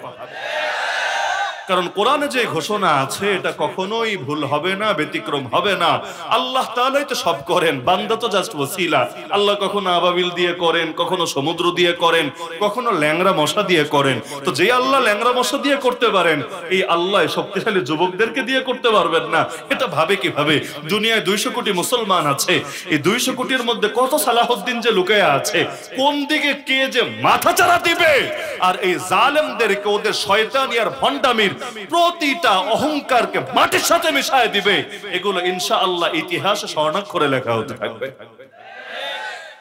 কারণ কোরআনে যে ঘোষণা আছে এটা কখনোই ভুল হবে না, ব্যতিক্রম হবে না। আল্লাহ তাআলাই তো সব করেন, বান্দা তো জাস্ট ওসিলা। আল্লাহ কখনো আবাবিল দিয়ে করেন, কখনো সমুদ্র দিয়ে করেন, কখনো ল্যাংড়া মশা দিয়ে করেন। তো যে আল্লাহ ল্যাংড়া মশা দিয়ে করতে পারেন, এই আল্লাহ শক্তিশালী যুবকদেরকে দিয়ে করতে পারবেন না? এটা ভাবে কিভাবে? দুনিয়ায় 200 কোটি মুসলমান আছে, এই 200 কোটির মধ্যে কত সালাহুদ্দিন যে লুকায়া আছে, কোন দিকে কে যে মাথা চারা দিবে, আর এই জালেমদেরকে ওদের শয়তানি আর ভণ্ডামির প্রতিটা অহংকারকে মাটির সাথে মিশায় দিবে, এগুলো ইনশাআল্লাহ ইতিহাসে স্বর্ণাক্ষরে লেখা হতে থাকবে।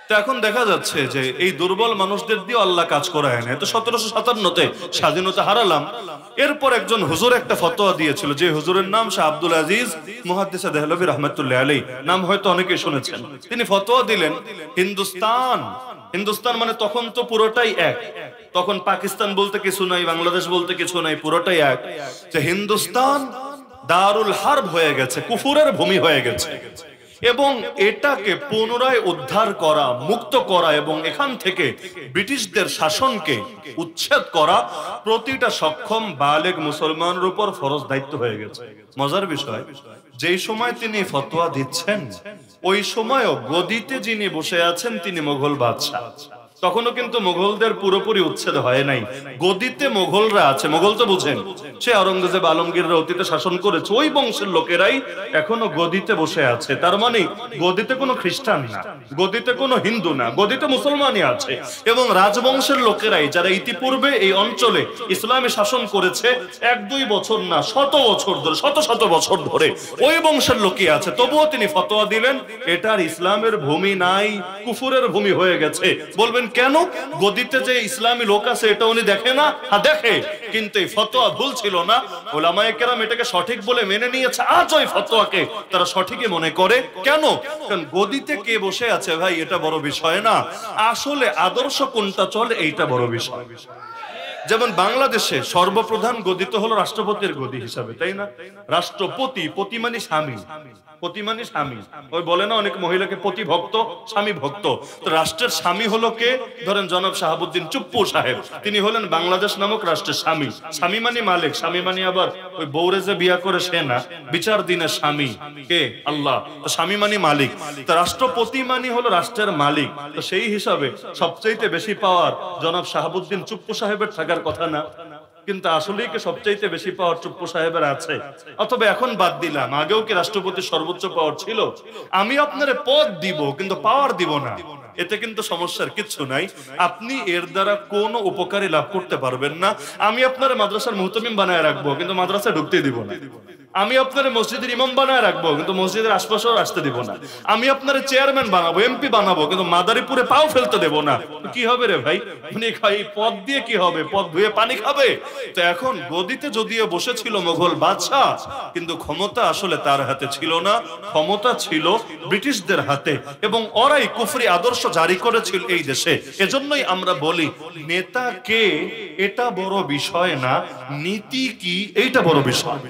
তো এখন দেখা যাচ্ছে যে এই দুর্বল মানুষদের দিয়ে আল্লাহ কাজ করায় না। তো 1757-তে স্বাধীনতা হারালাম, এরপর একজন হুজুর একটা ফতোয়া দিয়েছিল, যে হুজুরের নাম শাহ আব্দুল আজিজ মুহাদ্দিস দেহলভী রাহমাতুল্লাহ আলাইহি, নাম হয়তো অনেকেই শুনেছেন। তিনি ফতোয়া দিলেন, হিন্দুস্তান মানে তখন তো পুরোটাই এক, তখন পাকিস্তান বলতে কিছু নাই, বাংলাদেশ বলতে কিছু নাই, পুরোটাই এক, যে হিন্দুস্তান দারুল হারব হয়ে গেছে, কুফুরের ভূমি হয়ে গেছে। এবং এটাকে পুনরায় উদ্ধার করা, মুক্ত করা এবং এখান থেকে ব্রিটিশদের শাসনকে উচ্ছেদ করা প্রতিটা সক্ষম বালেগ মুসলমানের উপর ফরজ দায়িত্ব হয়ে গেছে। মজার বিষয়, যেই সময় তিনি ফতোয়া দিচ্ছেন ওই সময়ও গদিতে যিনি বসে আছেন তিনি মুঘল বাদশাহ। তখনও কিন্তু মুঘলদের পুরোপুরি উচ্ছেদ হয় নাই, গদিতে মুঘলরা আছে। মুঘল তো বুঝেন, সে আওরঙ্গজেব আলমগীররা অতীতে শাসন করেছে, ওই বংশের লোকেরাই এখনো গদিতে বসে আছে। তার মানে গদিতে কোনো খ্রিস্টান না, গদিতে কোনো হিন্দু না, গদিতে মুসলমানই আছে। এবং রাজবংশের লোকেরাই, যারা ইতিপূর্বে এই অঞ্চলে ইসলামী শাসন করেছে 1-2 বছর না, শত বছর ধরে, শত শত বছর ধরে ওই বংশের লোকই আছে। তবুও তিনি ফতোয়া দিলেন এটার ইসলামের ভূমি নাই, কুফুরের ভূমি হয়ে গেছে। বলবেন কেন? গদিতে যে ইসলামী লোক আছে এটা উনি দেখে না? হ্যাঁ দেখে, কিন্তু এই ফতোয়া ভুল ছিল না। ওলামায়ে কেরাম এটাকে সঠিক বলে মেনে নিয়েছে। আজ ওই ফতোয়াকে তারা সঠিকই মনে করে। কেন? কারণ গদিতে কে বসে আছে ভাই এটা বড় বিষয় না, আসলে আদর্শ কোনটা চলে এইটা বড় বিষয়। যেমন বাংলাদেশে সর্বপ্রধান গদি তো হলো রাষ্ট্রপতির গদি হিসাবে, তাই না? রাষ্ট্রপতি, পতি মানে স্বামী, পতি মানে স্বামী। ওই বলে না অনেক মহিলাকে পতি ভক্ত, স্বামী ভক্ত। তো রাষ্ট্রের স্বামী হলো কে? ধরেন জনাব শাহাবুদ্দিন চুপ্পু সাহেব, তিনি হলেন বাংলাদেশ নামক রাষ্ট্রের স্বামী। স্বামী মানে মালিক, স্বামী মানে আবার ওই বউরে যে বিয়া করে সে না, বিচার দিনের স্বামী কে? আল্লাহ। তো স্বামী মানে মালিক, তো রাষ্ট্রপতি মানে হলো রাষ্ট্রের মালিক। তো সেই হিসাবে সবচাইতে বেশি পাওয়ার জনাব শাহাবুদ্দিন চুপ্পু সাহেবের থাকার কথা না? কিন্তু আসলেই কি সবচাইতে বেশি পাওয়ার চুপ্পু সাহেবের আছে? অথবা এখন বাদ দিলাম, আগেও কি রাষ্ট্রপতির সর্বোচ্চ পাওয়ার ছিল? আমি আপনারে পদ দিব কিন্তু পাওয়ার দিব না, এতে কিন্তু সমস্যার কিছু নাই। আপনি এর দ্বারা কোনো উপকারী লাভ করতে পারবেন না। আমি আপনার মাদ্রাসার মুহতামিম বানায় রাখবো কিন্তু মাদ্রাসায় ঢুকতে দিব না। আমি আপনার মসজিদের ইমাম বানায় রাখবো কিন্তু মসজিদের আশপাশেও আসতে দিব না। আমি আপনার চেয়ারম্যান বানাবো, এমপি বানাবো কিন্তু মাদারীপুরে পাও ফেলতে দেব না। কি হবে রে ভাই? মানে পদ দিয়ে কি হবে? পদ ধুয়ে পানি খাবে? তো এখন গদিতে যদিও বসেছিল মুঘল বাদশাহ, কিন্তু ক্ষমতা আসলে তার হাতে ছিল না, ক্ষমতা ছিল ব্রিটিশদের হাতে। এবং ওরাই কুফরি আদর্শ জারি করেছিল এই দেশে। এজন্যই আমরা বলি নেতা কে এটা বড় বিষয় না, নীতি কি এইটা বড় বিষয়।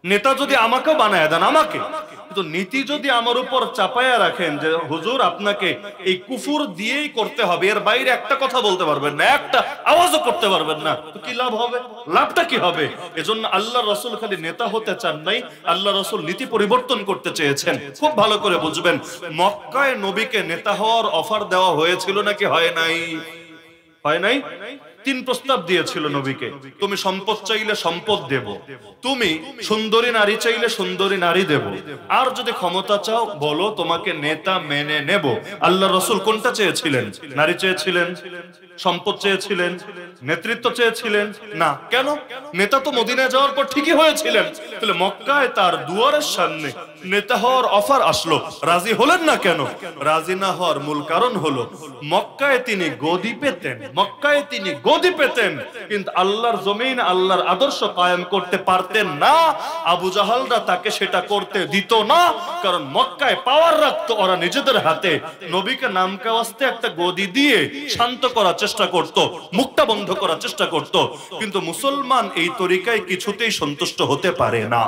নেতা যদি আমাকে বানায় দেন, আমাকে, কিন্তু নীতি যদি আমার উপর চাপায়া রাখেন যে হুজুর আপনাকে এই কুফুর দিয়েই করতে হবে, এর বাইরে একটা কথা বলতে পারবেন না, একটা আওয়াজও করতে পারবেন না, তো কি লাভ হবে? লাভটা কি হবে? এজন্য আল্লাহ রাসূল খালি নেতা হতে চান নাই, আল্লাহ রাসূল নীতি পরিবর্তন করতে চেয়েছেন। খুব ভালো করে বুঝবেন, মক্কায় নবীকে নেতা হওয়ার অফার দেওয়া হয়েছিল নাকি হয় নাই? হয় নাই? 3 প্রস্তাব দিয়েছিল নবীকে। তুমি সম্পদ চাইলে সম্পদ দেব, তুমি সুন্দরী নারী চাইলে সুন্দরী নারী দেব, আর যদি ক্ষমতা চাও বলো তোমাকে নেতা মেনে নেব। আল্লাহ রাসূল কোনটা চেয়েছিলেন? নারী চেয়েছিলেন? সম্পদ চেয়েছিলেন? নেতৃত্ব চেয়েছিলেন? না। কেন? নেতা তো মদিনায় যাওয়ার পর ঠিকই হয়েছিলেন। তাহলে মক্কায় তার দুয়ারের সামনে নেতা হওয়ার অফার আসলো, রাজি হলেন না কেন? রাজি না হওয়ার মূল কারণ হলো মক্কায় তিনি গদি পেতেন, মক্কায় তিনি গদি পেতেন, কিন্তু আল্লাহর জমিন, আল্লাহর আদর্শ কায়েম করতে পারতেন না। আবু জাহালরা তাকে সেটা করতে দিত না, কারণ মক্কায় পাওয়ার রাখতো ওরা নিজেদের হাতে। নবীকে নাম কাওয়াস্তে একটা গদি দিয়ে শান্ত করার চেষ্টা করত, মুখটা বন্ধ করার চেষ্টা করত, কিন্তু মুসলমান এই তরিকায় কিছুতেই সন্তুষ্ট হতে পারে না।